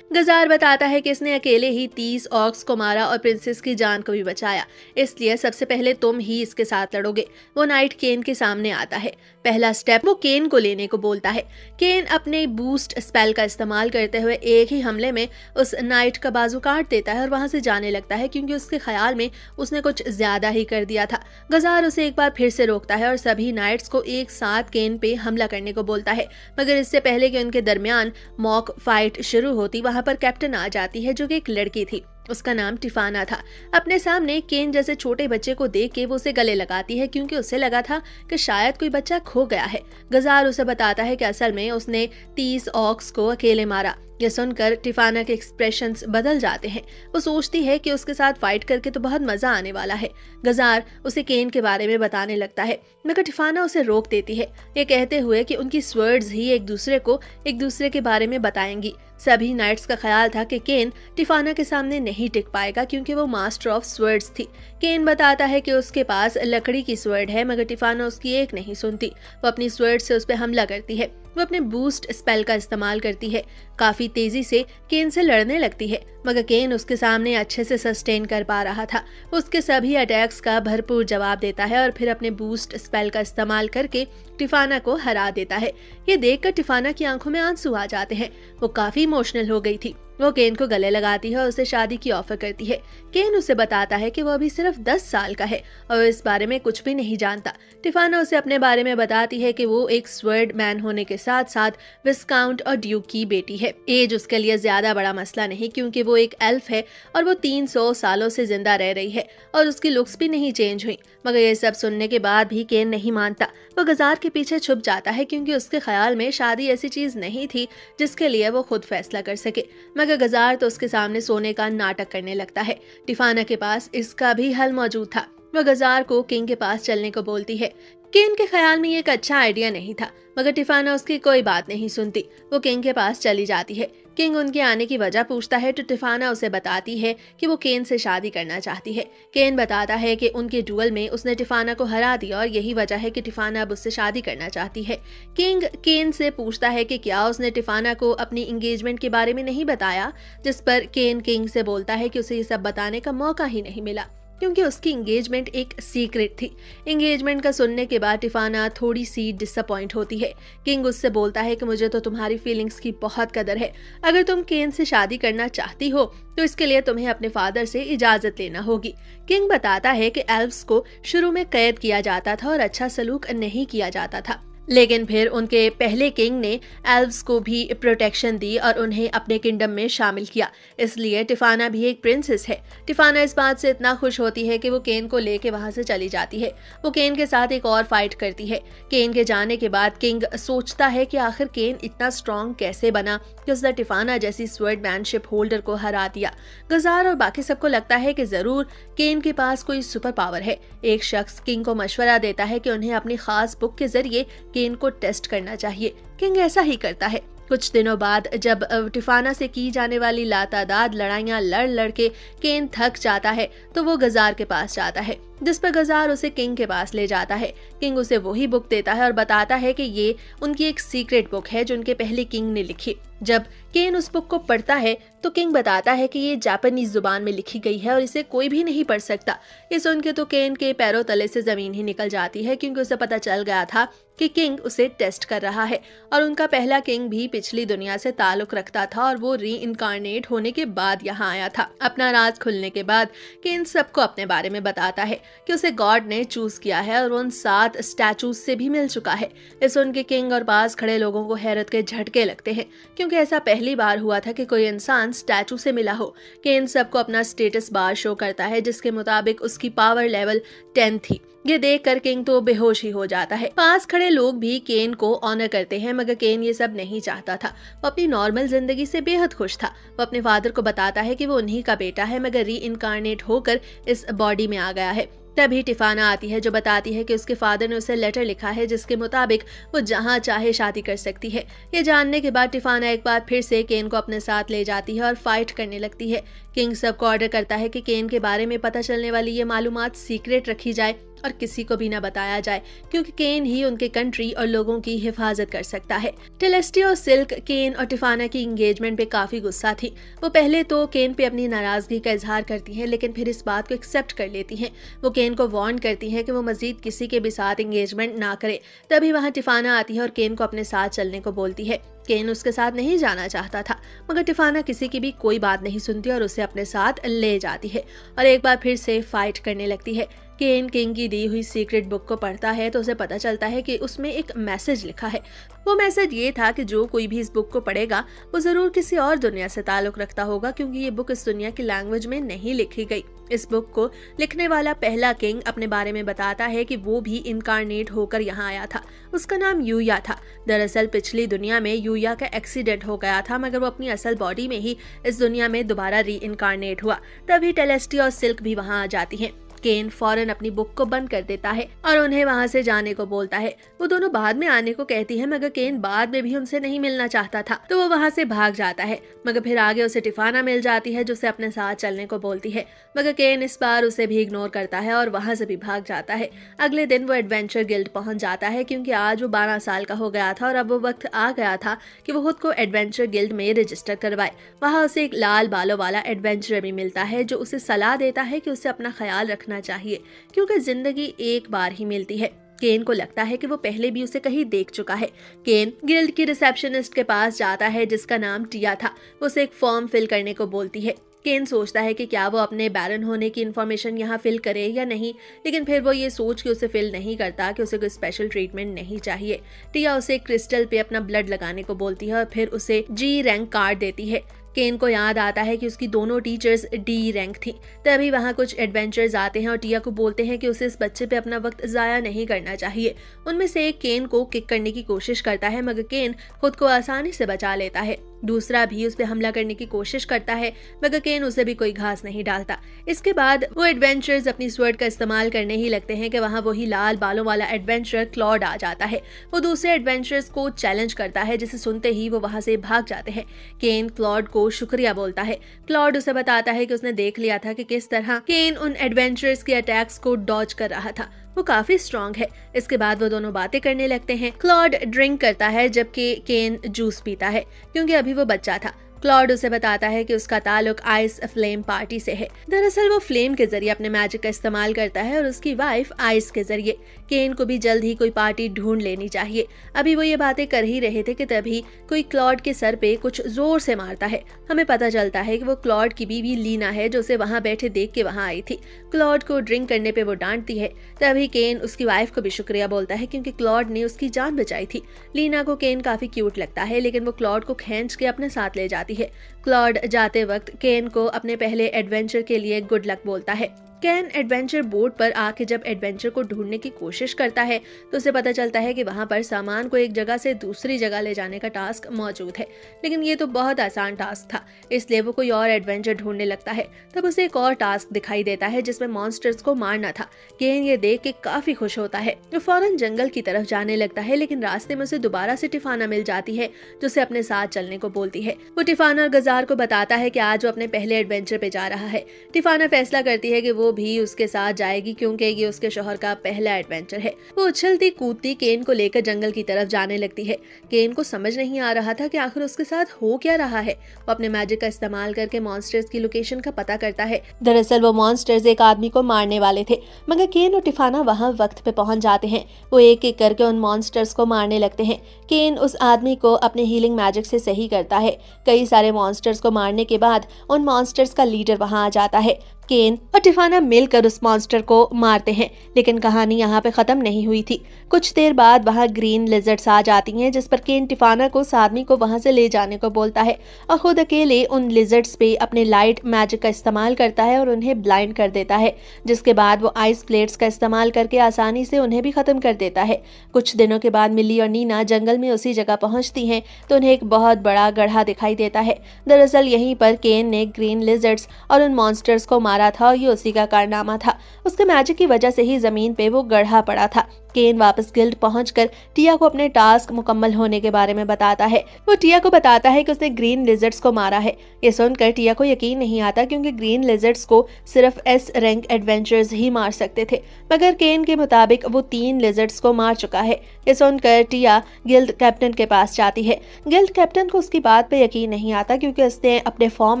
गजार बताता है कि इसने अकेले ही 30 ऑर्क्स को मारा और प्रिंसेस की जान को भी बचाया, इसलिए सबसे पहले तुम ही इसके साथ लड़ोगे। वो नाइट केन के सामने आता है। पहला स्टेप वो केन को लेने को बोलता है। केन अपने बूस्ट स्पेल का इस्तेमाल करते हुए एक ही हमले में उस नाइट का बाजू काट देता है और वहां से जाने लगता है, क्योंकि उसके ख्याल में उसने कुछ ज्यादा ही कर दिया था। गजार उसे एक बार फिर से रोकता है और सभी नाइट्स को एक साथ केन पे हमला करने को बोलता है, मगर इससे पहले कि उनके दरमियान मॉक फाइट शुरू होती, वहां पर कैप्टन आ जाती है जो कि एक लड़की थी। उसका नाम टिफाना था। अपने सामने केन जैसे छोटे बच्चे को देख के वो उसे गले लगाती है, क्योंकि उसे लगा था कि शायद कोई बच्चा खो गया है। गजार उसे बताता है कि असल में उसने 30 ऑक्स को अकेले मारा। यह सुनकर टिफाना के एक्सप्रेशंस बदल जाते हैं। वो सोचती है कि उसके साथ फाइट करके तो बहुत मजा आने वाला है। गजार उसे केन के बारे में बताने लगता है, मगर टिफाना उसे रोक देती है, ये कहते हुए कि उनकी स्वर्ड्स ही एक दूसरे के बारे में बताएंगी। सभी नाइट्स का ख्याल था कि केन टिफाना के सामने नहीं टिक पाएगा, क्योंकि वो मास्टर ऑफ स्वर्ड्स थी। केन बताता है कि उसके पास लकड़ी की स्वर्ड है, मगर टिफाना उसकी एक नहीं सुनती। वो अपनी स्वर्ड से उस पर हमला करती है। वो अपने बूस्ट स्पेल का इस्तेमाल करती है। काफी तेजी से केन से लड़ने लगती है, मगर केन उसके सामने अच्छे से सस्टेन कर पा रहा था। उसके सभी अटैक्स का भरपूर जवाब देता है और फिर अपने बूस्ट स्पेल का इस्तेमाल करके टिफाना को हरा देता है। ये देखकर टिफाना की आंखों में आंसू आ जाते हैं। वो काफी इमोशनल हो गई थी। वो केन को गले लगाती है और उसे शादी की ऑफर करती है। केन उसे बताता है कि वो अभी सिर्फ 10 साल का है और इस बारे में कुछ भी नहीं जानता। टिफाना उसे अपने बारे में बताती है कि वो एक स्वर्ड मैन होने के साथ साथ विस्काउंट और ड्यूक की बेटी है। एज उसके लिए ज्यादा बड़ा मसला नहीं, क्योंकि वो एक एल्फ है और वो 300 सालों से जिंदा रह रही है और उसकी लुक्स भी नहीं चेंज हुई। मगर ये सब सुनने के बाद भी केन नहीं मानता। वो गजार के पीछे छुप जाता है, क्योंकि उसके ख्याल में शादी ऐसी चीज नहीं थी जिसके लिए वो खुद फैसला कर सके। मगर गजार तो उसके सामने सोने का नाटक करने लगता है। टिफाना के पास इसका भी हल मौजूद था। वह गजार को किंग के पास चलने को बोलती है। केन के ख्याल में ये एक अच्छा आइडिया नहीं था, मगर टिफाना उसकी कोई बात नहीं सुनती। वो किंग के पास चली जाती है। किंग उनके आने की वजह पूछता है तो टिफाना उसे बताती है कि वो केन से शादी करना चाहती है। केन बताता है कि उनके डुअल में उसने टिफाना को हरा दिया और यही वजह है कि टिफाना अब उससे शादी करना चाहती है। किंग केन से पूछता है कि क्या उसने टिफाना को अपनी एंगेजमेंट के बारे में नहीं बताया, जिस पर केन किंग से बोलता है कि उसे ये सब बताने का मौका ही नहीं मिला, क्योंकि उसकी एंगेजमेंट एक सीक्रेट थी। एंगेजमेंट का सुनने के बाद टिफाना थोड़ी सी डिसअपॉइंट होती है। किंग उससे बोलता है कि मुझे तो तुम्हारी फीलिंग्स की बहुत कदर है। अगर तुम केन से शादी करना चाहती हो तो इसके लिए तुम्हें अपने फादर से इजाजत लेना होगी। किंग बताता है कि एल्व्स को शुरू में कैद किया जाता था और अच्छा सलूक नहीं किया जाता था, लेकिन फिर उनके पहले किंग ने एल्व्स को भी प्रोटेक्शन दी और उन्हें अपने किंगडम में शामिल किया। इसलिए टिफाना भी एक प्रिंसेस है। टिफाना इस बात से इतना खुश होती है कि वो केन को लेके वहां से चली जाती है। वो केन के साथ एक और फाइट करती है। केन के जाने के बाद किंग सोचता है कि आखिर केन इतना स्ट्रॉन्ग कैसे बना कि उसने टिफाना जैसी स्वर्डमैनशिप होल्डर को हरा दिया। गजार और बाकी सबको लगता है कि जरूर केन के पास कोई सुपर पावर है। एक शख्स किंग को मशवरा देता है कि उन्हें अपनी खास बुक के जरिए केन को टेस्ट करना चाहिए। किंग ऐसा ही करता है। कुछ दिनों बाद जब टिफाना से की जाने वाली लातादाद लड़ाइयां लड़ के केन थक जाता है तो वो गजार के पास जाता है, जिस पर गजार उसे किंग के पास ले जाता है। किंग उसे वही बुक देता है और बताता है कि ये उनकी एक सीक्रेट बुक है जो उनके पहले किंग ने लिखी। जब केन उस बुक को पढ़ता है तो किंग बताता है कि ये जापानीज जुबान में लिखी गई है और इसे कोई भी नहीं पढ़ सकता। ये सुन के तो केन के पैरों तले से जमीन ही निकल जाती है, क्योंकि उसे पता चल गया था कि किंग उसे टेस्ट कर रहा है और उनका पहला किंग भी पिछली दुनिया से ताल्लुक रखता था और वो री इनकारनेट होने के बाद यहाँ आया था। अपना राज खुलने के बाद केन सबको अपने बारे में बताता है कि उसे गॉड ने चूज किया है और उन 7 स्टैचूज से भी मिल चुका है। इस उनके किंग और पास खड़े लोगों को हैरत के झटके लगते हैं, क्योंकि ऐसा पहली बार हुआ था कि कोई इंसान स्टैचू से मिला हो। केन सबको अपना स्टेटस बार शो करता है, जिसके मुताबिक उसकी पावर लेवल 10 थी। ये देखकर किंग तो बेहोश ही हो जाता है। पास खड़े लोग भी केन को ऑनर करते हैं, मगर केन ये सब नहीं चाहता था। वो अपनी नॉर्मल जिंदगी से बेहद खुश था। वो अपने फादर को बताता है कि वो उन्हीं का बेटा है, मगर री इनकारनेट होकर इस बॉडी में आ गया है। तभी टिफाना आती है जो बताती है कि उसके फादर ने उसे लेटर लिखा है जिसके मुताबिक वो जहां चाहे शादी कर सकती है। ये जानने के बाद टिफाना एक बार फिर से केन को अपने साथ ले जाती है और फाइट करने लगती है। किंग सबको ऑर्डर करता है कि केन के बारे में पता चलने वाली ये मालूमात सीक्रेट रखी जाए और किसी को भी ना बताया जाए, क्योंकि केन ही उनके कंट्री और लोगों की हिफाजत कर सकता है। टेलेस्टिया और सिल्क केन और टिफाना की एंगेजमेंट पे काफी गुस्सा थी। वो पहले तो केन पे अपनी नाराजगी का इजहार करती हैं, लेकिन फिर इस बात को एक्सेप्ट कर लेती हैं। वो केन को वार्न करती हैं कि वो मजीद किसी के भी साथ एंगेजमेंट ना करे। तभी वहाँ टिफाना आती है और केन को अपने साथ चलने को बोलती है। केन उसके साथ नहीं जाना चाहता था, मगर टिफाना किसी की भी कोई बात नहीं सुनती और उसे अपने साथ ले जाती है और एक बार फिर से फाइट करने लगती है। केन किंग की दी हुई सीक्रेट बुक को पढ़ता है तो उसे पता चलता है कि उसमें एक मैसेज लिखा है। वो मैसेज ये था कि जो कोई भी इस बुक को पढ़ेगा वो जरूर किसी और दुनिया से ताल्लुक रखता होगा, क्योंकि ये बुक इस दुनिया की लैंग्वेज में नहीं लिखी गई। इस बुक को लिखने वाला पहला किंग अपने बारे में बताता है कि वो भी इनकारनेट होकर यहाँ आया था। उसका नाम यूया था। दरअसल पिछली दुनिया में यूया का एक्सीडेंट हो गया था, मगर वो अपनी असल बॉडी में ही इस दुनिया में दोबारा री इनकारनेट हुआ। तभी टेलेस्टिया और सिल्क भी वहाँ आ जाती हैं। केन फौरन अपनी बुक को बंद कर देता है और उन्हें वहां से जाने को बोलता है। वो दोनों बाद में आने को कहती है, मगर केन बाद में भी उनसे नहीं मिलना चाहता था, तो वो वहां से भाग जाता है। मगर फिर आगे उसे टिफाना मिल जाती है, जो उसे अपने साथ चलने को बोलती है, मगर केन इस बार उसे भी इग्नोर करता है और वहां से भी भाग जाता है। अगले दिन वो एडवेंचर गिल्ड पहुंच जाता है, क्योंकि आज वो 12 साल का हो गया था और अब वो वक्त आ गया था कि वो खुद को एडवेंचर गिल्ड में रजिस्टर करवाए। वहाँ उसे एक लाल बालों वाला एडवेंचरर भी मिलता है, जो उसे सलाह देता है कि उसे अपना ख्याल रखना चाहिए, क्योंकि जिंदगी एक बार ही मिलती है। केन को लगता है कि वो पहले भी उसे कहीं देख चुका है। केन गिल्ड की रिसेप्शनिस्ट के पास जाता है, जिसका नाम टिया था। वो उसे एक फॉर्म फिल करने को बोलती है। केन सोचता है कि क्या वो अपने बैरन होने की इन्फॉर्मेशन यहाँ फिल करे या नहीं, लेकिन फिर वो ये सोच के उसे फिल नहीं करता कि उसे कोई स्पेशल ट्रीटमेंट नहीं चाहिए। टिया उसे क्रिस्टल पे अपना ब्लड लगाने को बोलती है और फिर उसे जी रैंक कार्ड देती है। केन को याद आता है कि उसकी दोनों टीचर्स डी रैंक थी। तभी वहाँ कुछ एडवेंचर्स आते हैं और टिया को बोलते हैं कि उसे इस बच्चे पे अपना वक्त जाया नहीं करना चाहिए। उनमें से एक केन को किक करने की कोशिश करता है, मगर केन खुद को आसानी से बचा लेता है। दूसरा भी उस पर हमला करने की कोशिश करता है, मगर केन उसे भी कोई घास नहीं डालता। इसके बाद वो एडवेंचर्स अपनी स्वर्ड का इस्तेमाल करने ही लगते हैं कि वहाँ वही लाल बालों वाला एडवेंचरर क्लॉड आ जाता है। वो दूसरे एडवेंचर्स को चैलेंज करता है, जिसे सुनते ही वो वहाँ से भाग जाते हैं। केन क्लॉड को शुक्रिया बोलता है। क्लॉड उसे बताता है कि उसने देख लिया था कि किस तरह केन उन एडवेंचर्स के अटैक्स को डॉज कर रहा था। वो काफी स्ट्रांग है। इसके बाद वो दोनों बातें करने लगते हैं। क्लॉड ड्रिंक करता है, जबकि केन जूस पीता है, क्योंकि अभी वो बच्चा था। क्लॉड उसे बताता है कि उसका ताल्लुक आइस फ्लेम पार्टी से है। दरअसल वो फ्लेम के जरिए अपने मैजिक का इस्तेमाल करता है और उसकी वाइफ आइस के जरिए। केन को भी जल्द ही कोई पार्टी ढूंढ लेनी चाहिए। अभी वो ये बातें कर ही रहे थे कि तभी कोई क्लॉड के सर पे कुछ जोर से मारता है। हमें पता चलता है कि वो क्लॉड की बीवी लीना है, जो उसे वहाँ बैठे देख के वहाँ आई थी। क्लॉड को ड्रिंक करने पे वो डांटती है। तभी केन उसकी वाइफ को भी शुक्रिया बोलता है, क्योंकि क्लॉड ने उसकी जान बचाई थी। लीना को केन काफी क्यूट लगता है, लेकिन वो क्लॉड को खींच के अपने साथ ले जाती है। क्लॉड जाते वक्त केन को अपने पहले एडवेंचर के लिए गुड लक बोलता है। केन एडवेंचर बोर्ड पर आके जब एडवेंचर को ढूंढने की कोशिश करता है तो उसे पता चलता है कि वहां पर सामान को एक जगह से दूसरी जगह ले जाने का टास्क मौजूद है, लेकिन ये तो बहुत आसान टास्क था, इसलिए वो कोई और एडवेंचर ढूंढने लगता है। तब उसे एक और टास्क दिखाई देता है, जिसमें मॉन्स्टर्स को मारना था। केन ये देख के काफी खुश होता है। वो फौरन जंगल की तरफ जाने लगता है, लेकिन रास्ते में उसे दोबारा से टिफाना मिल जाती है, जो उसे अपने साथ चलने को बोलती है। वो टिफाना और गजार को बताता है कि आज वो अपने पहले एडवेंचर पे जा रहा है। टिफाना फैसला करती है कि वो भी उसके साथ जाएगी, क्योंकि ये उसके शौहर का पहला एडवेंचर है। वो उछलती कूदती केन को लेकर जंगल की तरफ जाने लगती है। केन को समझ नहीं आ रहा था कि आखिर उसके साथ हो क्या रहा है। वो अपने मैजिक का इस्तेमाल करके मॉन्स्टर्स की लोकेशन का पता करता है। दरअसल वो मॉन्स्टर्स एक आदमी को मारने वाले थे, मगर केन और टिफाना वहाँ वक्त पे पहुंच जाते हैं। वो एक एक करके उन मॉन्स्टर्स को मारने लगते हैं। केन उस आदमी को अपने हीलिंग मैजिक से सही करता है। कई सारे मॉन्स्टर्स को मारने के बाद उन मॉन्स्टर्स का लीडर वहाँ आ जाता है। केन और टिफाना मिलकर उस मॉन्स्टर को मारते हैं, लेकिन कहानी यहाँ पे खत्म नहीं हुई थी। कुछ देर बाद वहाँ ग्रीन लिजर्ड्स आ जाती हैं, जिस पर केन टिफाना को उस आदमी को वहाँ से ले जाने को बोलता है और खुद अकेले उन लिजर्ड्स पे अपने लाइट मैजिक का इस्तेमाल करता है और उन्हें ब्लाइंड कर देता है, जिसके बाद वो आइस प्लेट्स का इस्तेमाल करके आसानी से उन्हें भी खत्म कर देता है। कुछ दिनों के बाद मिली और नीना जंगल में उसी जगह पहुंचती हैं तो उन्हें एक बहुत बड़ा गड्ढा दिखाई देता है। दरअसल यहीं पर केन ने ग्रीन लिजर्ड्स और उन मॉन्स्टर्स को मारा था और ये उसी का कारनामा था। उसके मैजिक की वजह से ही जमीन पे वो गड्ढा पड़ा था। केन वापस गिल्ड पहुंचकर टिया को अपने टास्क मुकम्मल होने के बारे में बताता है। वो टिया को बताता है कि उसने ग्रीन लिजर्ड्स को मारा है। ये सुनकर टिया को यकीन नहीं आता क्योंकि ग्रीन लिजर्ड्स को सिर्फ एस रैंक एडवेंचर्स ही मार सकते थे, मगर केन के मुताबिक वो 3 लिजर्ड्स को मार चुका है। ये सुनकर टिया गिल्ड कैप्टन के पास जाती है। गिल्ड कैप्टन को उसकी बात पे यकीन नहीं आता क्योंकि उसने अपने फॉर्म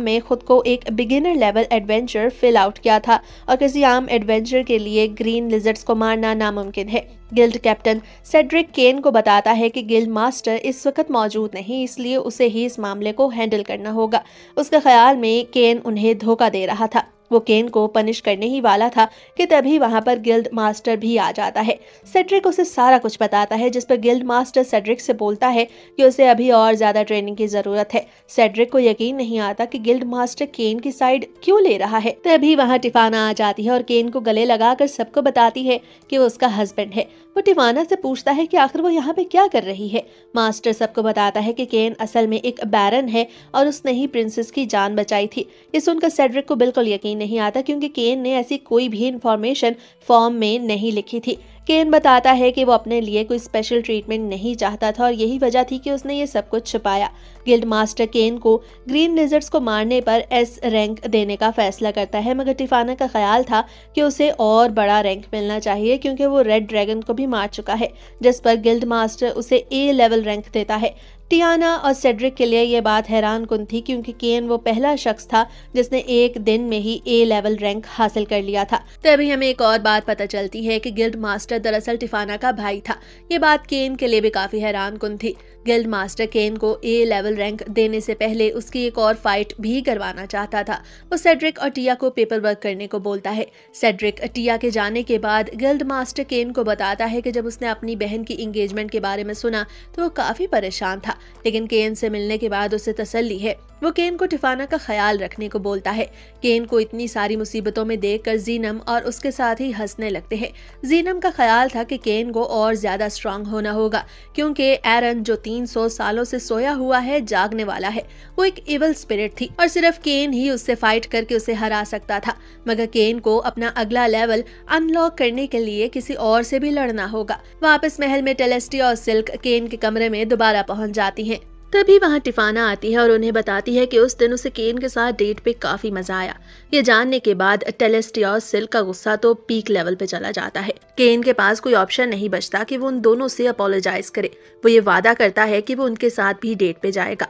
में खुद को एक beginner level adventure fill out किया था और किसी आम एडवेंचर के लिए ग्रीन लिजर्ड्स को मारना नामुमकिन है। गिल्ड कैप्टन सेड्रिक केन को बताता है कि गिल्ड मास्टर इस वक्त मौजूद नहीं, इसलिए उसे ही इस मामले को हैंडल करना होगा। उसके ख्याल में केन उन्हें धोखा दे रहा था। वो केन को पनिश करने ही वाला था कि तभी वहां पर गिल्ड मास्टर भी आ जाता है। सेड्रिक उसे सारा कुछ बताता है, जिस पर गिल्ड मास्टर सेड्रिक से बोलता है कि उसे अभी और ज्यादा ट्रेनिंग की जरूरत है। सेड्रिक को यकीन नहीं आता कि गिल्ड मास्टर केन की साइड क्यों ले रहा है। तभी वहां टिफाना आ जाती है और केन को गले लगाकर सबको बताती है कि वो उसका हस्बैंड है। वो टिफाना से पूछता है कि आखिर वो यहाँ पे क्या कर रही है। मास्टर सबको बताता है कि केन असल में एक बैरन है और उसने ही प्रिंसेस की जान बचाई थी। ये सुनकर सेड्रिक को बिल्कुल यकीन नहीं आता क्योंकि केन ने ऐसी कोई भी इंफॉर्मेशन फॉर्म में नहीं लिखी थी। केन बताता है कि वो अपने लिए कोई स्पेशल ट्रीटमेंट नहीं चाहता था और यही वजह थी कि उसने ये सब कुछ छुपाया। गिल्ड मास्टर केन को ग्रीन लिजर्ड्स को मारने पर एस रैंक देने का फैसला करता है, मगर टिफाना का ख्याल था कि उसे और बड़ा रैंक मिलना चाहिए क्योंकि वो रेड ड्रैगन को भी मार चुका है, जिस पर गिल्ड मास्टर उसे ए लेवल रैंक देता है। टियाना और सेड्रिक के लिए ये बात हैरान कुन थी क्योंकि केन वो पहला शख्स था जिसने एक दिन में ही ए लेवल रैंक हासिल कर लिया था। तभी हमें एक और बात पता चलती है कि गिल्ड मास्टर दरअसल टिफाना का भाई था। ये बात केन के लिए भी काफी हैरान कुन थी। गिल्ड मास्टर केन को ए लेवल रैंक देने से पहले उसकी एक और फाइट भी करवाना चाहता था। वो सेड्रिक और टिया को पेपर वर्क करने को बोलता है। सेड्रिक टिया के जाने के बाद गिल्ड मास्टर केन को बताता है कि जब उसने अपनी बहन की एंगेजमेंट के बारे में सुना तो वो काफी परेशान था, लेकिन केन से मिलने के बाद उसे तसल्ली है। वो केन को टिफाना का ख्याल रखने को बोलता है। केन को इतनी सारी मुसीबतों में देखकर जीनम और उसके साथ ही हंसने लगते हैं। जीनम का ख्याल था कि केन को और ज्यादा स्ट्रांग होना होगा क्योंकि एरन जो 300 सालों से सोया हुआ है जागने वाला है। वो एक इवल स्पिरिट थी और सिर्फ केन ही उससे फाइट करके उसे हरा सकता था, मगर केन को अपना अगला लेवल अनलॉक करने के लिए किसी और से भी लड़ना होगा। वापस महल में टेलेस्टिया और सिल्क केन के कमरे में दोबारा पहुंच जाती हैं। तभी वहां टिफाना आती है और उन्हें बताती है कि उस दिन उसे केन के साथ डेट पे काफी मजा आया। ये जानने के बाद टेलेस्टिया और सिल्क का गुस्सा तो पीक लेवल पे चला जाता है। केन के पास कोई ऑप्शन नहीं बचता कि वो उन दोनों से अपोलोजाइज करे। वो ये वादा करता है कि वो उनके साथ भी डेट पे जाएगा।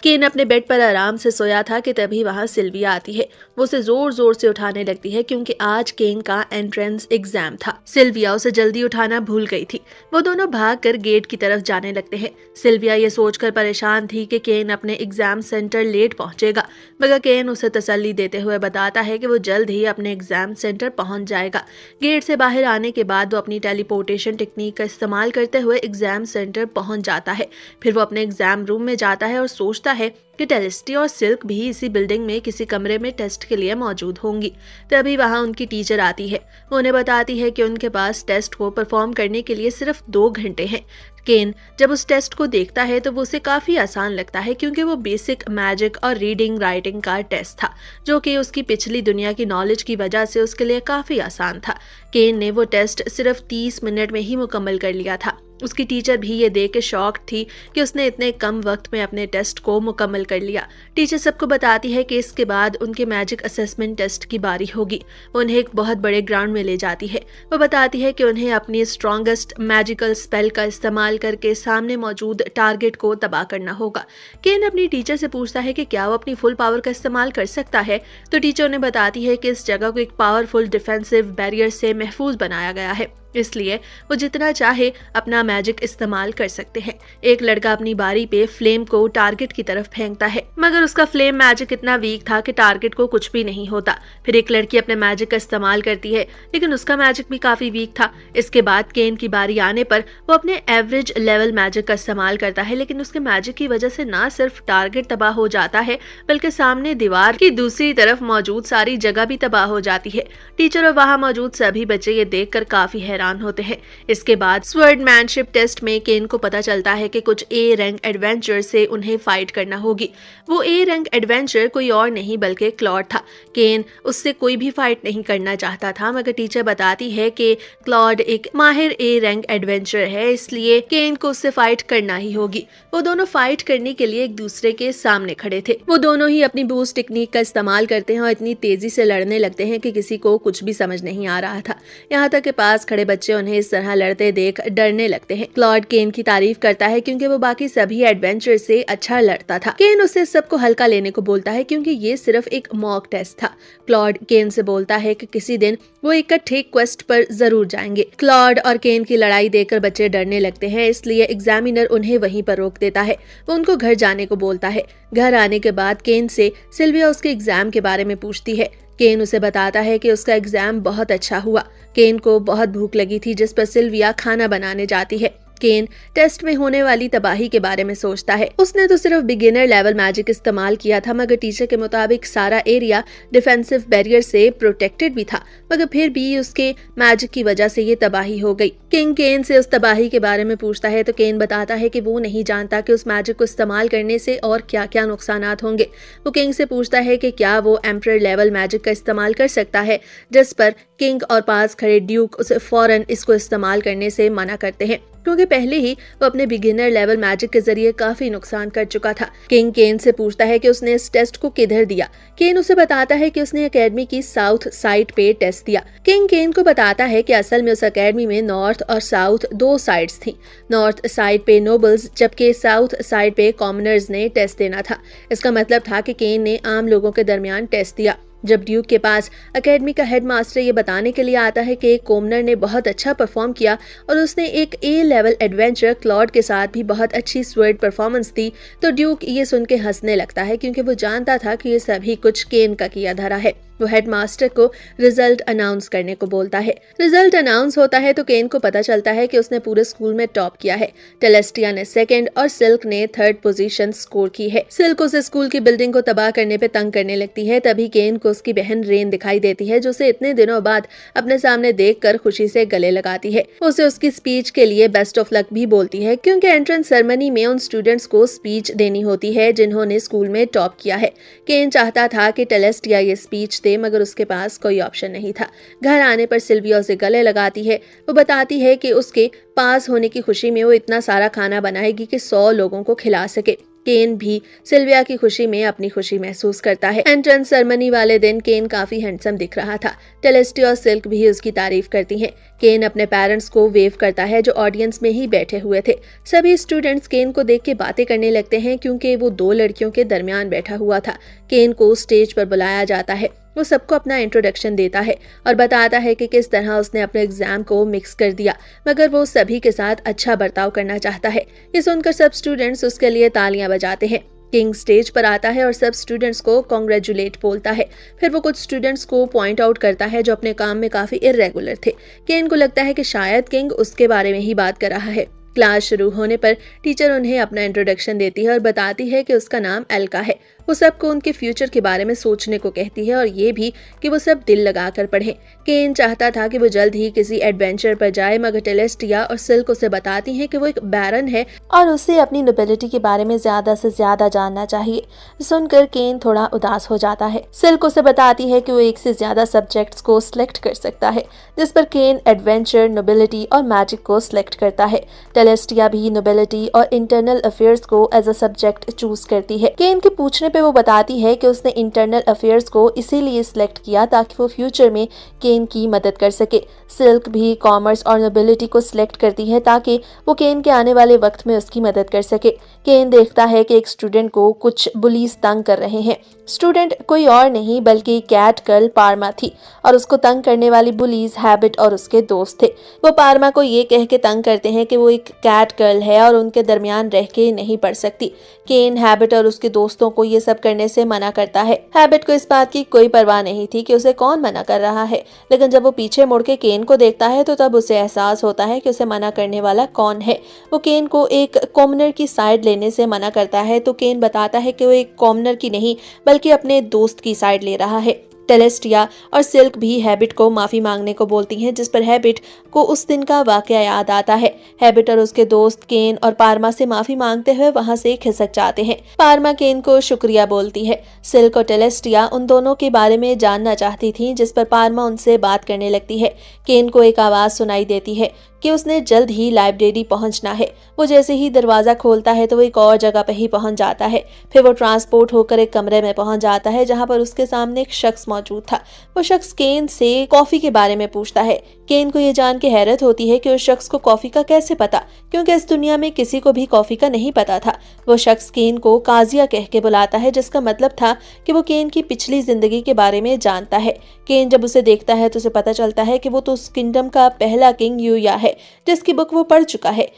केन अपने बेड पर आराम से सोया था कि तभी वहां सिल्विया आती है। वो उसे जोर जोर से उठाने लगती है क्योंकि आज केन का एंट्रेंस एग्जाम था। सिल्विया उसे जल्दी उठाना भूल गई थी। वो दोनों भागकर गेट की तरफ जाने लगते हैं। सिल्विया ये सोचकर परेशान थी कि केन अपने एग्जाम सेंटर लेट पहुंचेगा, मगर केन उसे तसल्ली देते हुए बताता है कि वो जल्द ही अपने एग्जाम सेंटर पहुंच जाएगा। गेट से बाहर आने के बाद वो अपनी टेलीपोर्टेशन टेक्निक का इस्तेमाल करते हुए एग्जाम सेंटर पहुंच जाता है। फिर वो अपने एग्जाम रूम में जाता है और सोचता है कि टेलेस्टिया और सिल्क भी इसी बिल्डिंग में किसी कमरे में टेस्ट के लिए मौजूद होंगी। तभी वहां उनकी टीचर आती है। वो उन्हें बताती है कि उनके पास टेस्ट को परफॉर्म करने के लिए सिर्फ 2 घंटे हैं। केन जब उस टेस्ट को देखता है तो वो उसे काफी आसान लगता है क्योंकि वो बेसिक मैजिक और रीडिंग राइटिंग का टेस्ट था, जो कि उसकी पिछली दुनिया की नॉलेज की वजह से उसके लिए काफी आसान था। केन ने वो टेस्ट सिर्फ 30 मिनट में ही मुकम्मल कर लिया था। उसकी टीचर भी ये देख के शॉक थी कि उसने इतने कम वक्त में अपने टेस्ट को मुकम्मल कर लिया। टीचर सबको बताती है कि इसके बाद उनके मैजिक असेसमेंट टेस्ट की बारी होगी। उन्हें एक बहुत बड़े ग्राउंड में ले जाती है। वो बताती है कि उन्हें अपनी स्ट्रॉन्गेस्ट मैजिकल स्पेल का इस्तेमाल करके सामने मौजूद टारगेट को तबाह करना होगा। केन अपनी टीचर से पूछता है कि क्या वो अपनी फुल पावर का इस्तेमाल कर सकता है, तो टीचर उन्हें बताती है कि इस जगह को एक पावरफुल डिफेंसिव बैरियर से महफूज बनाया गया है, इसलिए वो जितना चाहे अपना मैजिक इस्तेमाल कर सकते हैं। एक लड़का अपनी बारी पे फ्लेम को टारगेट की तरफ फेंकता है, मगर उसका फ्लेम मैजिक इतना वीक था कि टारगेट को कुछ भी नहीं होता। फिर एक लड़की अपने मैजिक का इस्तेमाल करती है, लेकिन उसका मैजिक भी काफी वीक था। इसके बाद केन की बारी आने पर वो अपने एवरेज लेवल मैजिक का इस्तेमाल करता है, लेकिन उसके मैजिक की वजह से ना सिर्फ टारगेट तबाह हो जाता है बल्कि सामने दीवार की दूसरी तरफ मौजूद सारी जगह भी तबाह हो जाती है। टीचर और वहां मौजूद सभी बच्चे ये देखकर काफी हैरान हैरान होते हैं। इसके बाद स्वॉर्डमैनशिप टेस्ट में केन को पता चलता है कि कुछ ए रैंक एडवेंचर से उन्हें फाइट करना होगी। वो ए रैंक एडवेंचर कोई और नहीं बल्कि क्लॉड था। केन उससे कोई भी फाइट नहीं करना चाहता था, मगर टीचर बताती है कि क्लॉड एक माहिर ए रैंक एडवेंचर है, इसलिए केन को उससे फाइट करना ही होगी। वो दोनों फाइट करने के लिए एक दूसरे के सामने खड़े थे। वो दोनों ही अपनी बूस्ट टेक्निक का इस्तेमाल करते हैं और इतनी तेजी से लड़ने लगते हैं कि किसी को कुछ भी समझ नहीं आ रहा था। यहाँ तक के पास खड़े बच्चे उन्हें इस तरह लड़ते देख डरने लगते हैं। क्लॉड केन की तारीफ करता है क्योंकि वो बाकी सभी एडवेंचर से अच्छा लड़ता था। केन उससे सबको हल्का लेने को बोलता है क्योंकि ये सिर्फ एक मॉक टेस्ट था। क्लॉड केन से बोलता है कि किसी दिन वो इकट्ठे क्वेस्ट पर जरूर जाएंगे। क्लॉड और केन की लड़ाई देखकर बच्चे डरने लगते हैं, इसलिए एग्जामिनर उन्हें वहीं पर रोक देता है। वो उनको घर जाने को बोलता है। घर आने के बाद केन से सिल्विया उसके एग्जाम के बारे में पूछती है। केन उसे बताता है कि उसका एग्जाम बहुत अच्छा हुआ। केन को बहुत भूख लगी थी, जिस पर सिल्विया खाना बनाने जाती है। केन टेस्ट में होने वाली तबाही के बारे में सोचता है। उसने तो सिर्फ बिगिनर लेवल मैजिक इस्तेमाल किया था, मगर टीचर के मुताबिक सारा एरिया डिफेंसिव बैरियर से प्रोटेक्टेड भी था, मगर फिर भी उसके मैजिक की वजह से ये तबाही हो गई। किंग केन से उस तबाही के बारे में पूछता है तो केन बताता है कि वो नहीं जानता कि उस मैजिक को इस्तेमाल करने से और क्या क्या नुकसानात होंगे। वो किंग से पूछता है कि क्या वो एम्परर लेवल मैजिक का इस्तेमाल कर सकता है, जिस पर किंग और पास खड़े ड्यूक उसे फौरन इसको इस्तेमाल करने से मना करते हैं, क्योंकि पहले ही वो अपने बिगिनर लेवल मैजिक के जरिए काफी नुकसान कर चुका था। किंग केन से पूछता है कि उसने इस टेस्ट को किधर दिया। केन उसे बताता है कि उसने एकेडमी की साउथ साइड पे टेस्ट दिया। किंग केन को बताता है कि असल में उस एकेडमी में नॉर्थ और साउथ दो साइड्स थी। नॉर्थ साइड पे नोबल्स जबकि साउथ साइड पे कॉमनर्स ने टेस्ट देना था। इसका मतलब था कि केन ने आम लोगों के दरमियान टेस्ट दिया। जब ड्यूक के पास एकेडमी का हेडमास्टर ये बताने के लिए आता है कि एक कॉमनर ने बहुत अच्छा परफॉर्म किया और उसने एक ए लेवल एडवेंचर क्लॉड के साथ भी बहुत अच्छी स्वर्ड परफॉर्मेंस दी, तो ड्यूक ये सुन के हंसने लगता है क्योंकि वो जानता था कि ये सभी कुछ केन का किया धरा है। वो हेडमास्टर को रिजल्ट अनाउंस करने को बोलता है। रिजल्ट अनाउंस होता है तो केन को पता चलता है कि उसने पूरे स्कूल में टॉप किया है। टेलेस्टिया ने सेकंड और सिल्क ने थर्ड पोजीशन स्कोर की है। सिल्क उसे स्कूल की बिल्डिंग को तबाह करने पे तंग करने लगती है। तभी केन को उसकी बहन रेन दिखाई देती है, जो उसे इतने दिनों बाद अपने सामने देखकर खुशी से गले लगाती है। उसे उसकी स्पीच के लिए बेस्ट ऑफ लक भी बोलती है, क्योंकि एंट्रेंस सेरेमनी में उन स्टूडेंट्स को स्पीच देनी होती है जिन्होंने स्कूल में टॉप किया है। केन चाहता था कि टेलेस्टिया ये स्पीच दे, मगर उसके पास कोई ऑप्शन नहीं था। घर आने पर सिल्विया उसे गले लगाती है। वो बताती है कि उसके पास होने की खुशी में वो इतना सारा खाना बनाएगी कि 100 लोगों को खिला सके। केन भी सिल्विया की खुशी में अपनी खुशी महसूस करता है। एंट्रेंस सेरेमनी वाले दिन केन काफी हैंडसम दिख रहा था। टेलेस्टिया और सिल्क भी उसकी तारीफ करती हैं। केन अपने पेरेंट्स को वेव करता है जो ऑडियंस में ही बैठे हुए थे। सभी स्टूडेंट्स केन को देख के बातें करने लगते हैं क्योंकि वो दो लड़कियों के दरमियान बैठा हुआ था। केन को स्टेज पर बुलाया जाता है। वो सबको अपना इंट्रोडक्शन देता है और बताता है कि किस तरह उसने अपने एग्जाम को मिक्स कर दिया, मगर वो सभी के साथ अच्छा बर्ताव करना चाहता है। ये सुनकर सब स्टूडेंट्स उसके लिए तालियां बजाते हैं। किंग स्टेज पर आता है और सब स्टूडेंट्स को कॉन्ग्रेचुलेट बोलता है। फिर वो कुछ स्टूडेंट्स को पॉइंट आउट करता है जो अपने काम में काफी इर्रेगुलर थे। केन को लगता है कि शायद किंग उसके बारे में ही बात कर रहा है। क्लास शुरू होने पर टीचर उन्हें अपना इंट्रोडक्शन देती है और बताती है कि उसका नाम एल्का है। वो सबको उनके फ्यूचर के बारे में सोचने को कहती है और ये भी कि वो सब दिल लगाकर पढ़ें। केन चाहता था कि वो जल्द ही किसी एडवेंचर पर जाए, मगर टेलेस्टिया और सिल्क उसे बताती हैं कि वो एक बैरन है और उसे अपनी नोबिलिटी के बारे में ज्यादा से ज्यादा जानना चाहिए। सुनकर केन थोड़ा उदास हो जाता है। सिल्क उसे बताती है कि वो एक से ज्यादा सब्जेक्ट्स को सिलेक्ट कर सकता है, जिस पर केन एडवेंचर, नोबिलिटी और मैजिक को सिलेक्ट करता है। टेलेस्टिया भी नोबिलिटी और इंटरनल अफेयर्स को एज अ सब्जेक्ट चूज करती है। केन के पूछने पे वो बताती है कि उसने इंटरनल अफेयर्स को इसीलिए सिलेक्ट किया ताकि वो फ्यूचर में केन की मदद कर सके। सिल्क भी कॉमर्स और नोबिलिटी को सिलेक्ट करती है ताकि वो केन के आने वाले वक्त में उसकी मदद कर सके। केन देखता है कि एक स्टूडेंट को कुछ बुलीज तंग कर रहे हैं। स्टूडेंट कोई और नहीं बल्कि कैट गर्ल पार्मा थी और उसको तंग करने वाली बुलीज हैबिट और उसके दोस्त थे। वो पार्मा को ये कह के तंग करते हैं कि वो एक कैट गर्ल है और उनके दरमियान रह के नहीं पढ़ सकती। केन हैबिट और उसके दोस्तों को ये सब करने से मना करता है। हैबिट को इस बात की कोई परवाह नहीं थी कि उसे कौन मना कर रहा है, लेकिन जब वो पीछे मुड़ के केन को देखता है तो तब उसे एहसास होता है कि उसे मना करने वाला कौन है। वो केन को एक कॉमनर की साइड लेने से मना करता है तो केन बताता है कि वो एक कॉमनर की नहीं बल्कि अपने दोस्त की साइड ले रहा है। टेलेस्टिया और सिल्क भी हैबिट को माफी मांगने को बोलती हैं, जिस पर हैबिट को उस दिन का वाकया याद आता है। हैबिट और उसके दोस्त केन और पार्मा से माफी मांगते हुए वहां से खिसक जाते हैं। पार्मा केन को शुक्रिया बोलती है। सिल्क और टेलेस्टिया उन दोनों के बारे में जानना चाहती थी, जिस पर पार्मा उनसे बात करने लगती है। केन को एक आवाज सुनाई देती है कि उसने जल्द ही लाइब्रेरी पहुंचना है। वो जैसे ही दरवाजा खोलता है तो वो एक और जगह पर ही पहुंच जाता है। फिर वो ट्रांसपोर्ट होकर एक कमरे में पहुंच जाता है, जहां पर उसके सामने एक शख्स मौजूद था। वो शख्स केन से कॉफी के बारे में पूछता है। केन को ये जान के हैरत होती है कि उस शख्स को कॉफी का कैसे पता, क्योंकि इस दुनिया में किसी को भी कॉफी का नहीं पता था। वो शख्स केन को काजिया कह के बुलाता है, जिसका मतलब था कि वो केन की पिछली जिंदगी के बारे में जानता है। केन जब उसे देखता है तो उसे पता चलता है कि वो तो उस किंगडम का पहला किंग यूया है, जिसकी बुक वो पढ़ चुका है।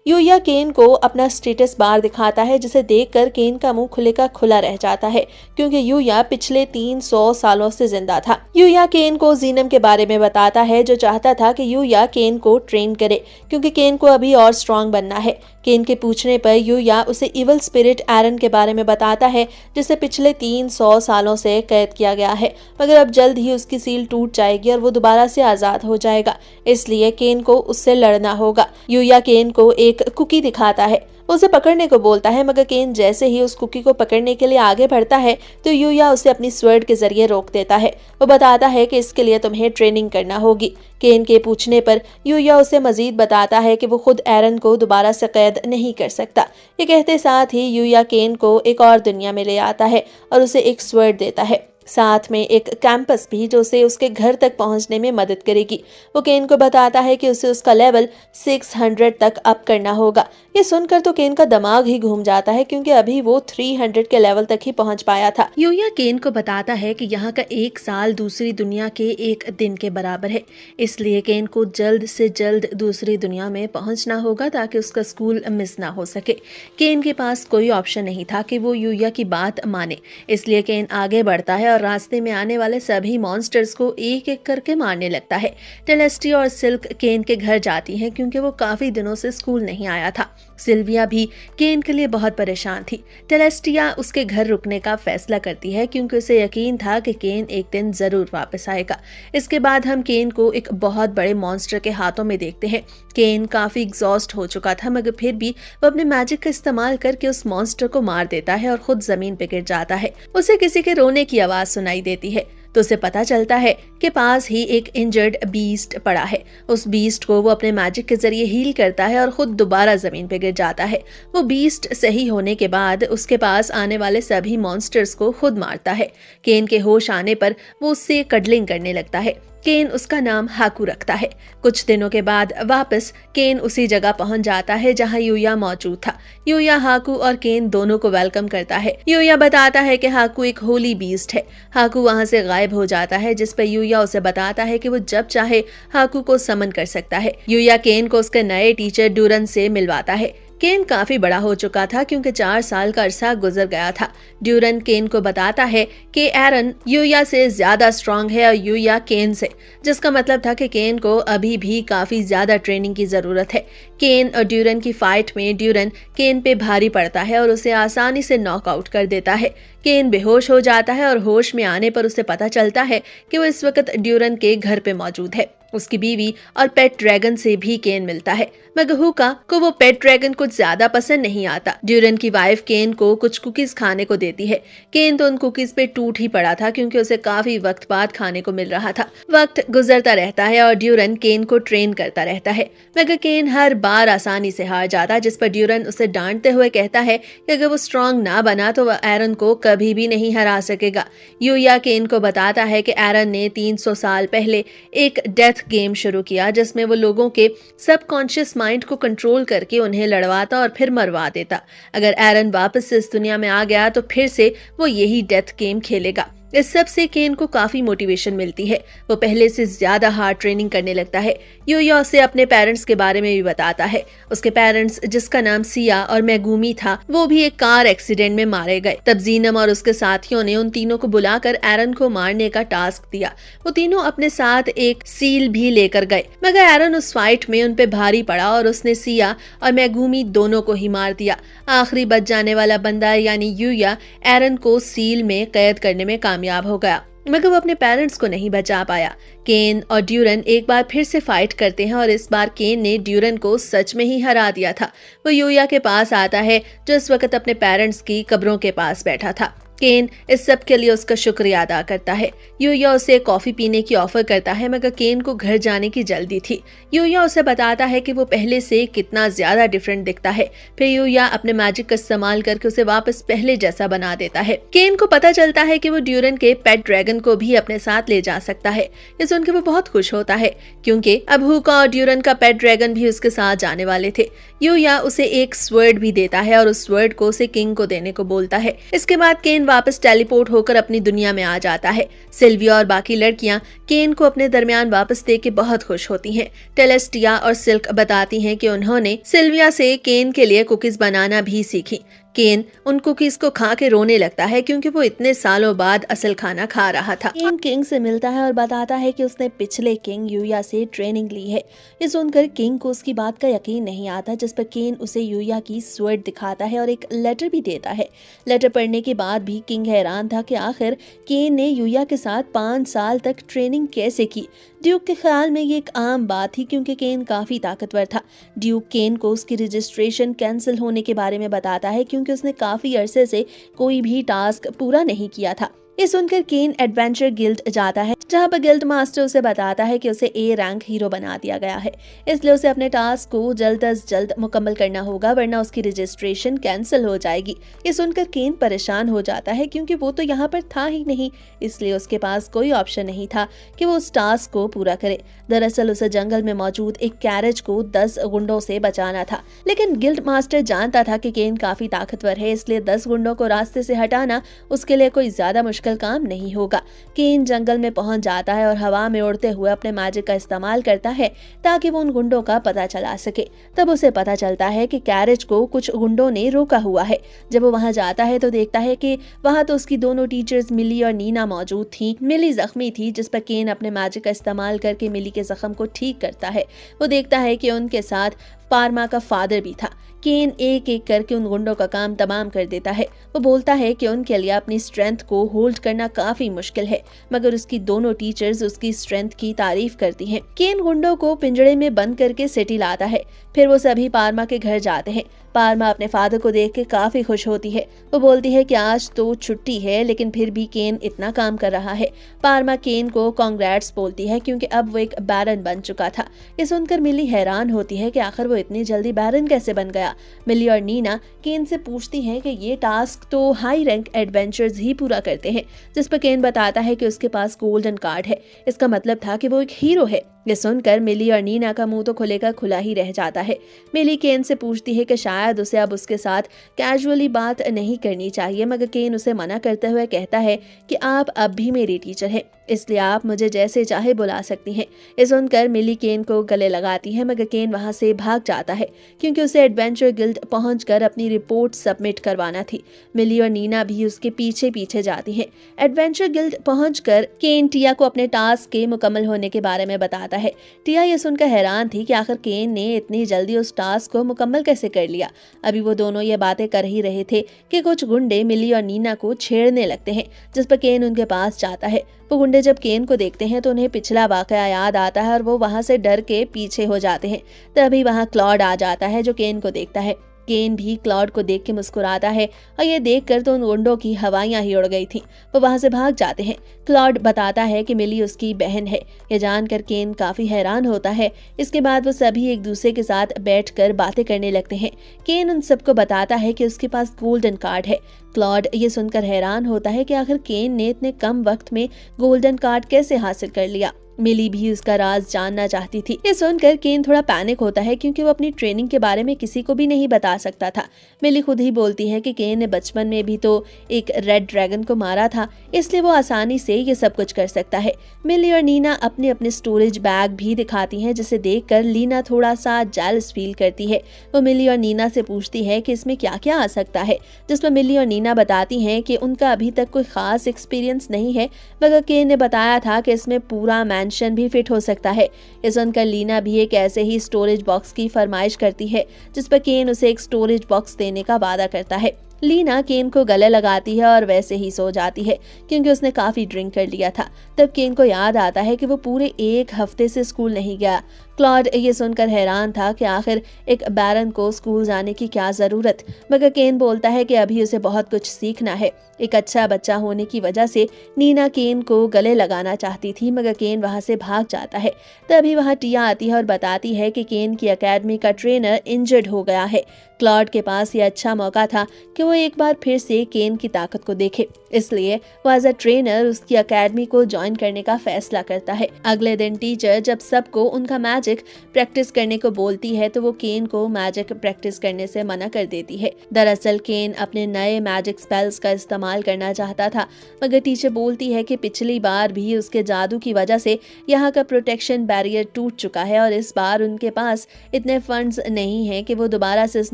यूया केन को अपना स्टेटस बार दिखाता है, जिसे देखकर केन का मुंह खुले का खुला रह जाता है, क्योंकि यूया पिछले 300 सालों से जिंदा था। यूया केन को जीनम के बारे में बताता है, जो चाहता था कि यूया केन को ट्रेन करे, क्योंकि केन को अभी और स्ट्रांग बनना है। केन के पूछने पर यूया उसे इवल स्पिरिट एरन के बारे में बताता है, जिसे पिछले 300 सालों से कैद किया गया है, मगर अब जल्द ही उसकी सील टूट जाएगी और वो दोबारा से आजाद हो जाएगा। इसलिए केन को उससे लड़ना होगा। यूया केन को एक कुकी दिखाता है, उसे पकड़ने को बोलता है, मगर केन जैसे ही उस कुकी को पकड़ने के लिए आगे बढ़ता है तो यूया उसे अपनी स्वर्ड के जरिए रोक देता है। वो बताता है कि इसके लिए तुम्हें ट्रेनिंग करना होगी। केन के पूछने पर यूया उसे मजीद बताता है कि वो खुद एरन को दोबारा से कैद नहीं कर सकता। ये कहते साथ ही यूया केन को एक और दुनिया में ले आता है और उसे एक स्वर्ड देता है, साथ में एक कैंपस भी, जो उसे उसके घर तक पहुंचने में मदद करेगी। वो केन को बताता है कि उसे उसका लेवल 600 तक अप करना होगा। ये सुनकर तो केन का दिमाग ही घूम जाता है, क्योंकि अभी वो 300 के लेवल तक ही पहुंच पाया था। यूया केन को बताता है कि यहाँ का 1 साल दूसरी दुनिया के 1 दिन के बराबर है, इसलिए केन को जल्द से जल्द दूसरी दुनिया में पहुंचना होगा ताकि उसका स्कूल मिस ना हो सके। केन के पास कोई ऑप्शन नहीं था कि वो यूया की बात माने, इसलिए केन आगे बढ़ता है और रास्ते में आने वाले सभी मॉन्स्टर्स को एक एक करके मारने लगता है। टेलेस्टिया और सिल्क केन के घर जाती हैं, क्योंकि वो काफी दिनों से स्कूल नहीं आया था। सिल्विया भी केन के लिए बहुत परेशान थी। टेलेस्टिया उसके घर रुकने का फैसला करती है, क्योंकि उसे यकीन था कि केन एक दिन जरूर वापस आएगा। इसके बाद हम केन को एक बहुत बड़े मॉन्स्टर के हाथों में देखते हैं। केन काफी एग्जॉस्ट हो चुका था, मगर फिर भी वो अपने मैजिक का इस्तेमाल करके उस मॉन्स्टर को मार देता है और खुद जमीन पे गिर जाता है। उसे किसी के रोने की आवाज सुनाई देती है तो उसे पता चलता है कि पास ही एक इंजर्ड बीस्ट पड़ा है। उस बीस्ट को वो अपने मैजिक के जरिए हील करता है और खुद दोबारा जमीन पे गिर जाता है। वो बीस्ट सही होने के बाद उसके पास आने वाले सभी मॉन्स्टर्स को खुद मारता है। केन के होश आने पर वो उससे कडलिंग करने लगता है। केन उसका नाम हाकू रखता है। कुछ दिनों के बाद वापस केन उसी जगह पहुंच जाता है जहां यूया मौजूद था। यूया हाकू और केन दोनों को वेलकम करता है। यूया बताता है कि हाकू एक होली बीस्ट है। हाकू वहां से गायब हो जाता है, जिस पर यूया उसे बताता है कि वो जब चाहे हाकू को समन कर सकता है। यूया केन को उसके नए टीचर ड्यूरन से मिलवाता है। केन काफी बड़ा हो चुका था, क्योंकि 4 साल का अरसा गुजर गया था। ड्यूरन केन को बताता है कि एरन यूया से ज्यादा स्ट्रांग है और यूया केन से, जिसका मतलब था कि केन को अभी भी काफी ज्यादा ट्रेनिंग की जरूरत है। केन और ड्यूरन की फाइट में ड्यूरन केन पे भारी पड़ता है और उसे आसानी से नॉकआउट कर देता है। केन बेहोश हो जाता है और होश में आने पर उसे पता चलता है कि वो इस वक्त ड्यूरन के घर पे मौजूद है। उसकी बीवी और पेट ड्रैगन से भी केन मिलता है, मगर हुका को वो पेट ड्रैगन कुछ ज्यादा पसंद नहीं आता। ड्यूरन की वाइफ केन को कुछ कुकीज खाने को देती है। केन तो उन कुकीज पे टूट ही पड़ा था, क्योंकि उसे काफी वक्त बाद खाने को मिल रहा था। वक्त गुजरता रहता है और ड्यूरन केन को ट्रेन करता रहता है, मगर केन हर बार आसानी से हार जाता, जिस पर ड्यूरन उसे डांटते हुए कहता है कि अगर वो स्ट्रांग ना बना तो वह एरन को कभी भी नहीं हरा सकेगा। यूया केन को बताता है कि एरन ने 300 साल पहले एक डेथ गेम शुरू किया, जिसमें वो लोगों के सबकॉन्शियस माइंड को कंट्रोल करके उन्हें लड़वाता और फिर मरवा देता। अगर एरन वापस से इस दुनिया में आ गया तो फिर से वो यही डेथ गेम खेलेगा। इस सब से केन को काफी मोटिवेशन मिलती है। वो पहले से ज्यादा हार्ड ट्रेनिंग करने लगता है। यूया उसे अपने पेरेंट्स के बारे में भी बताता है। उसके पेरेंट्स, जिसका नाम सिया और मैगूमी था, वो भी एक कार एक्सीडेंट में मारे गए। तब जीनम और उसके साथियों ने उन तीनों को बुलाकर एरन को मारने का टास्क दिया। वो तीनों अपने साथ एक सील भी लेकर गए, मगर एरन उस फाइट में उन पे भारी पड़ा और उसने सिया और मैगूमी दोनों को ही मार दिया। आखिरी बच जाने वाला बंदा यानी यूया एरन को सील में कैद करने में कामयाब हो गया। मगर वो अपने पेरेंट्स को नहीं बचा पाया। केन और ड्यूरन एक बार फिर से फाइट करते हैं और इस बार केन ने ड्यूरन को सच में ही हरा दिया था। वो यूया के पास आता है जो इस वक्त अपने पेरेंट्स की कब्रों के पास बैठा था। केन इस सब के लिए उसका शुक्रिया अदा करता है। यूया उसे कॉफी पीने की ऑफर करता है मगर केन को घर जाने की जल्दी थी। यूया उसे बताता है कि वो पहले से कितना ज्यादा डिफरेंट दिखता है। फिर यूया अपने मैजिक का इस्तेमाल करके उसे वापस पहले जैसा बना देता है। केन को पता चलता है कि वो ड्यूरन के पेट ड्रैगन को भी अपने साथ ले जा सकता है। ये सुनकर वो बहुत खुश होता है क्योंकि अब हुका और ड्यूरन का पेट ड्रैगन भी उसके साथ जाने वाले थे। यूया उसे एक स्वर्ड भी देता है और उस स्वर्ड को उसे किंग को देने को बोलता है। इसके बाद केन वापस टेलीपोर्ट होकर अपनी दुनिया में आ जाता है। सिल्विया और बाकी लड़कियां केन को अपने दरमियान वापस देख के बहुत खुश होती हैं। टेलेस्टिया और सिल्क बताती हैं कि उन्होंने सिल्विया से केन के लिए कुकीज बनाना भी सीखी। केन उन कुकीज को खा के रोने लगता है क्योंकि वो इतने सालों बाद असल खाना खा रहा था। केन किंग से मिलता है और बताता है कि उसने पिछले किंग यूया से ट्रेनिंग ली है। ये सुनकर किंग को उसकी बात का यकीन नहीं आता, जिस पर केन उसे यूया की स्वर्ड दिखाता है और एक लेटर भी देता है। लेटर पढ़ने के बाद भी किंग हैरान था कि आखिर केन ने यूया के साथ 5 साल तक ट्रेनिंग कैसे की। ड्यूक के ख्याल में ये एक आम बात थी क्योंकि केन काफी ताकतवर था। ड्यूक केन को उसकी रजिस्ट्रेशन कैंसिल होने के बारे में बताता है क्योंकि उसने काफी अरसे से कोई भी टास्क पूरा नहीं किया था। ये सुनकर केन एडवेंचर गिल्ड जाता है जहाँ पर गिल्ड मास्टर उसे बताता है कि उसे ए रैंक हीरो बना दिया गया है, इसलिए उसे अपने टास्क को जल्द अज जल्द मुकम्मल करना होगा वरना उसकी रजिस्ट्रेशन कैंसिल हो जाएगी। ये सुनकर केन परेशान हो जाता है क्योंकि वो तो यहाँ पर था ही नहीं, इसलिए उसके पास कोई ऑप्शन नहीं था कि वो उस टास्क को पूरा करे। दरअसल उसे जंगल में मौजूद एक कैरेज को 10 गुंडों से बचाना था, लेकिन गिल्ड मास्टर जानता था कि केन काफी ताकतवर है, इसलिए 10 गुंडों को रास्ते से हटाना उसके लिए कोई ज्यादा मुश्किल काम नहीं होगा। केन जंगल में पहुंच जाता है और हवा में उड़ते हुए अपने मैजिक का इस्तेमाल करता है ताकि वो उन गुंडों का पता चला सके। तब उसे पता चलता है कि कैरेज को कुछ गुंडों ने रोका हुआ है। जब वो वहां जाता है तो देखता है कि वहां तो उसकी दोनों टीचर्स मिली और नीना मौजूद थी। मिली जख्मी थी, जिस पर केन अपने मैजिक का इस्तेमाल करके मिली के जख्म को ठीक करता है। वो देखता है कि उनके साथ पारमा का फादर भी था। केन एक एक करके उन गुंडों का काम तमाम कर देता है। वो बोलता है कि उनके लिए अपनी स्ट्रेंथ को होल्ड करना काफी मुश्किल है, मगर उसकी दोनों टीचर्स उसकी स्ट्रेंथ की तारीफ करती हैं। केन गुंडों को पिंजड़े में बंद करके सिटी लाता है। फिर वो सभी पारमा के घर जाते हैं। पारमा अपने फादर को देख के काफी खुश होती है। वो बोलती है कि आज तो छुट्टी है लेकिन फिर भी केन इतना काम कर रहा है। पारमा केन को कांग्रेट्स बोलती है क्योंकि अब वो एक बैरन बन चुका था। ये सुनकर मिली हैरान होती है कि आखिर वो इतनी जल्दी बैरन कैसे बन गया। मिली और नीना केन से पूछती हैं कि ये टास्क तो हाई रैंक एडवेंचर्स ही पूरा करते हैं, जिस पर केन बताता है कि उसके पास गोल्डन कार्ड है। इसका मतलब था कि वो एक हीरो है। ये सुनकर मिली और नीना का मुंह तो खुलेगा खुला ही रह जाता है। मिली केन से पूछती है कि शायद उसे अब उसके साथ कैजुअली बात नहीं करनी चाहिए, मगर केन उसे मना करते हुए कहता है कि आप अब भी मेरी टीचर हैं, इसलिए आप मुझे जैसे चाहे बुला सकती हैं। ये सुनकर मिली केन को गले लगाती है, मगर केन वहां से भाग जाता है क्योंकि उसे एडवेंचर गिल्ड पहुंचकर अपनी रिपोर्ट सबमिट करवाना थी। मिली और नीना भी उसके पीछे पीछे जाती हैं। एडवेंचर गिल्ड पहुंचकर केन टिया को अपने टास्क के मुकम्मल होने के बारे में बताता है। टिया ये सुनकर हैरान थी कि आखिर केन ने इतनी जल्दी उस टास्क को मुकम्मल कैसे कर लिया। अभी वो दोनों ये बातें कर ही रहे थे कि कुछ गुंडे मिली और नीना को छेड़ने लगते हैं, जिस पर केन उनके पास जाता है। वो गुंडे जब केन को देखते हैं तो उन्हें पिछला वाकया याद आता है और वो वहां से डर के पीछे हो जाते हैं। तभी वहां क्लॉड आ जाता है जो केन को देखता है। केन भी क्लॉड को देख के मुस्कुराता है और ये देखकर तो उन गुंडों की हवाइयां ही उड़ गई थीं। वो वहां से भाग जाते हैं। क्लॉड बताता है कि मिली उसकी बहन है। ये जानकर केन काफी हैरान होता है। इसके बाद वो सभी एक दूसरे के साथ बैठकर बातें करने लगते हैं। केन उन सबको बताता है कि उसके पास गोल्डन कार्ड है। क्लॉड ये सुनकर हैरान होता है कि आखिर केन ने इतने कम वक्त में गोल्डन कार्ड कैसे हासिल कर लिया। मिली भी उसका राज जानना चाहती थी। ये सुनकर केन थोड़ा पैनिक होता है क्योंकि वो अपनी ट्रेनिंग के बारे में किसी को भी नहीं बता सकता था। मिली खुद ही बोलती है कि केन ने बचपन में भी तो एक रेड ड्रैगन को मारा था, इसलिए वो आसानी से ये सब कुछ कर सकता है। मिली और नीना अपने अपने स्टोरेज बैग भी दिखाती हैं, जिसे देखकर लीना थोड़ा सा जेलस फील करती है। वो मिली और नीना से पूछती है कि इसमें क्या क्या आ सकता है, जिसमें मिली और नीना बताती हैं कि उनका अभी तक कोई खास एक्सपीरियंस नहीं है, मगर केन ने बताया था कि इसमें पूरा मैंशन भी फिट हो सकता है। ये सुनकर लीना भी एक ऐसे ही स्टोरेज बॉक्स की फरमाइश करती है, जिस पर केन उसे एक स्टोरेज बॉक्स देने का वादा करता है। लीना केन को गले लगाती है और वैसे ही सो जाती है क्योंकि उसने काफी ड्रिंक कर लिया था। तब केन को याद आता है कि वो पूरे एक हफ्ते से स्कूल नहीं गया। क्लॉड ये सुनकर हैरान था कि आखिर एक बैरन को स्कूल जाने की क्या जरूरत, मगर केन बोलता है कि अभी उसे बहुत कुछ सीखना है। एक अच्छा बच्चा होने की वजह से नीना केन को गले लगाना चाहती थी, मगर केन वहां से भाग जाता है। तभी वहां टिया आती है और बताती है कि केन की एकेडमी का ट्रेनर इंजर्ड हो गया है। क्लॉड के पास ये अच्छा मौका था कि वो एक बार फिर से केन की ताकत को देखे, इसलिए वो एज अ ट्रेनर उसकी एकेडमी को ज्वाइन करने का फैसला करता है। अगले दिन टीचर जब सबको उनका मैजिक प्रैक्टिस करने को बोलती है तो वो केन को मैजिक प्रैक्टिस करने से मना कर देती है। दरअसल केन अपने नए मैजिक स्पेल्स का इस्तेमाल करना चाहता था, मगर टीचर बोलती है कि पिछली बार भी उसके जादू की वजह से यहाँ का प्रोटेक्शन बैरियर टूट चुका है और इस बार उनके पास इतने फंड्स नहीं हैं कि वो दोबारा से इस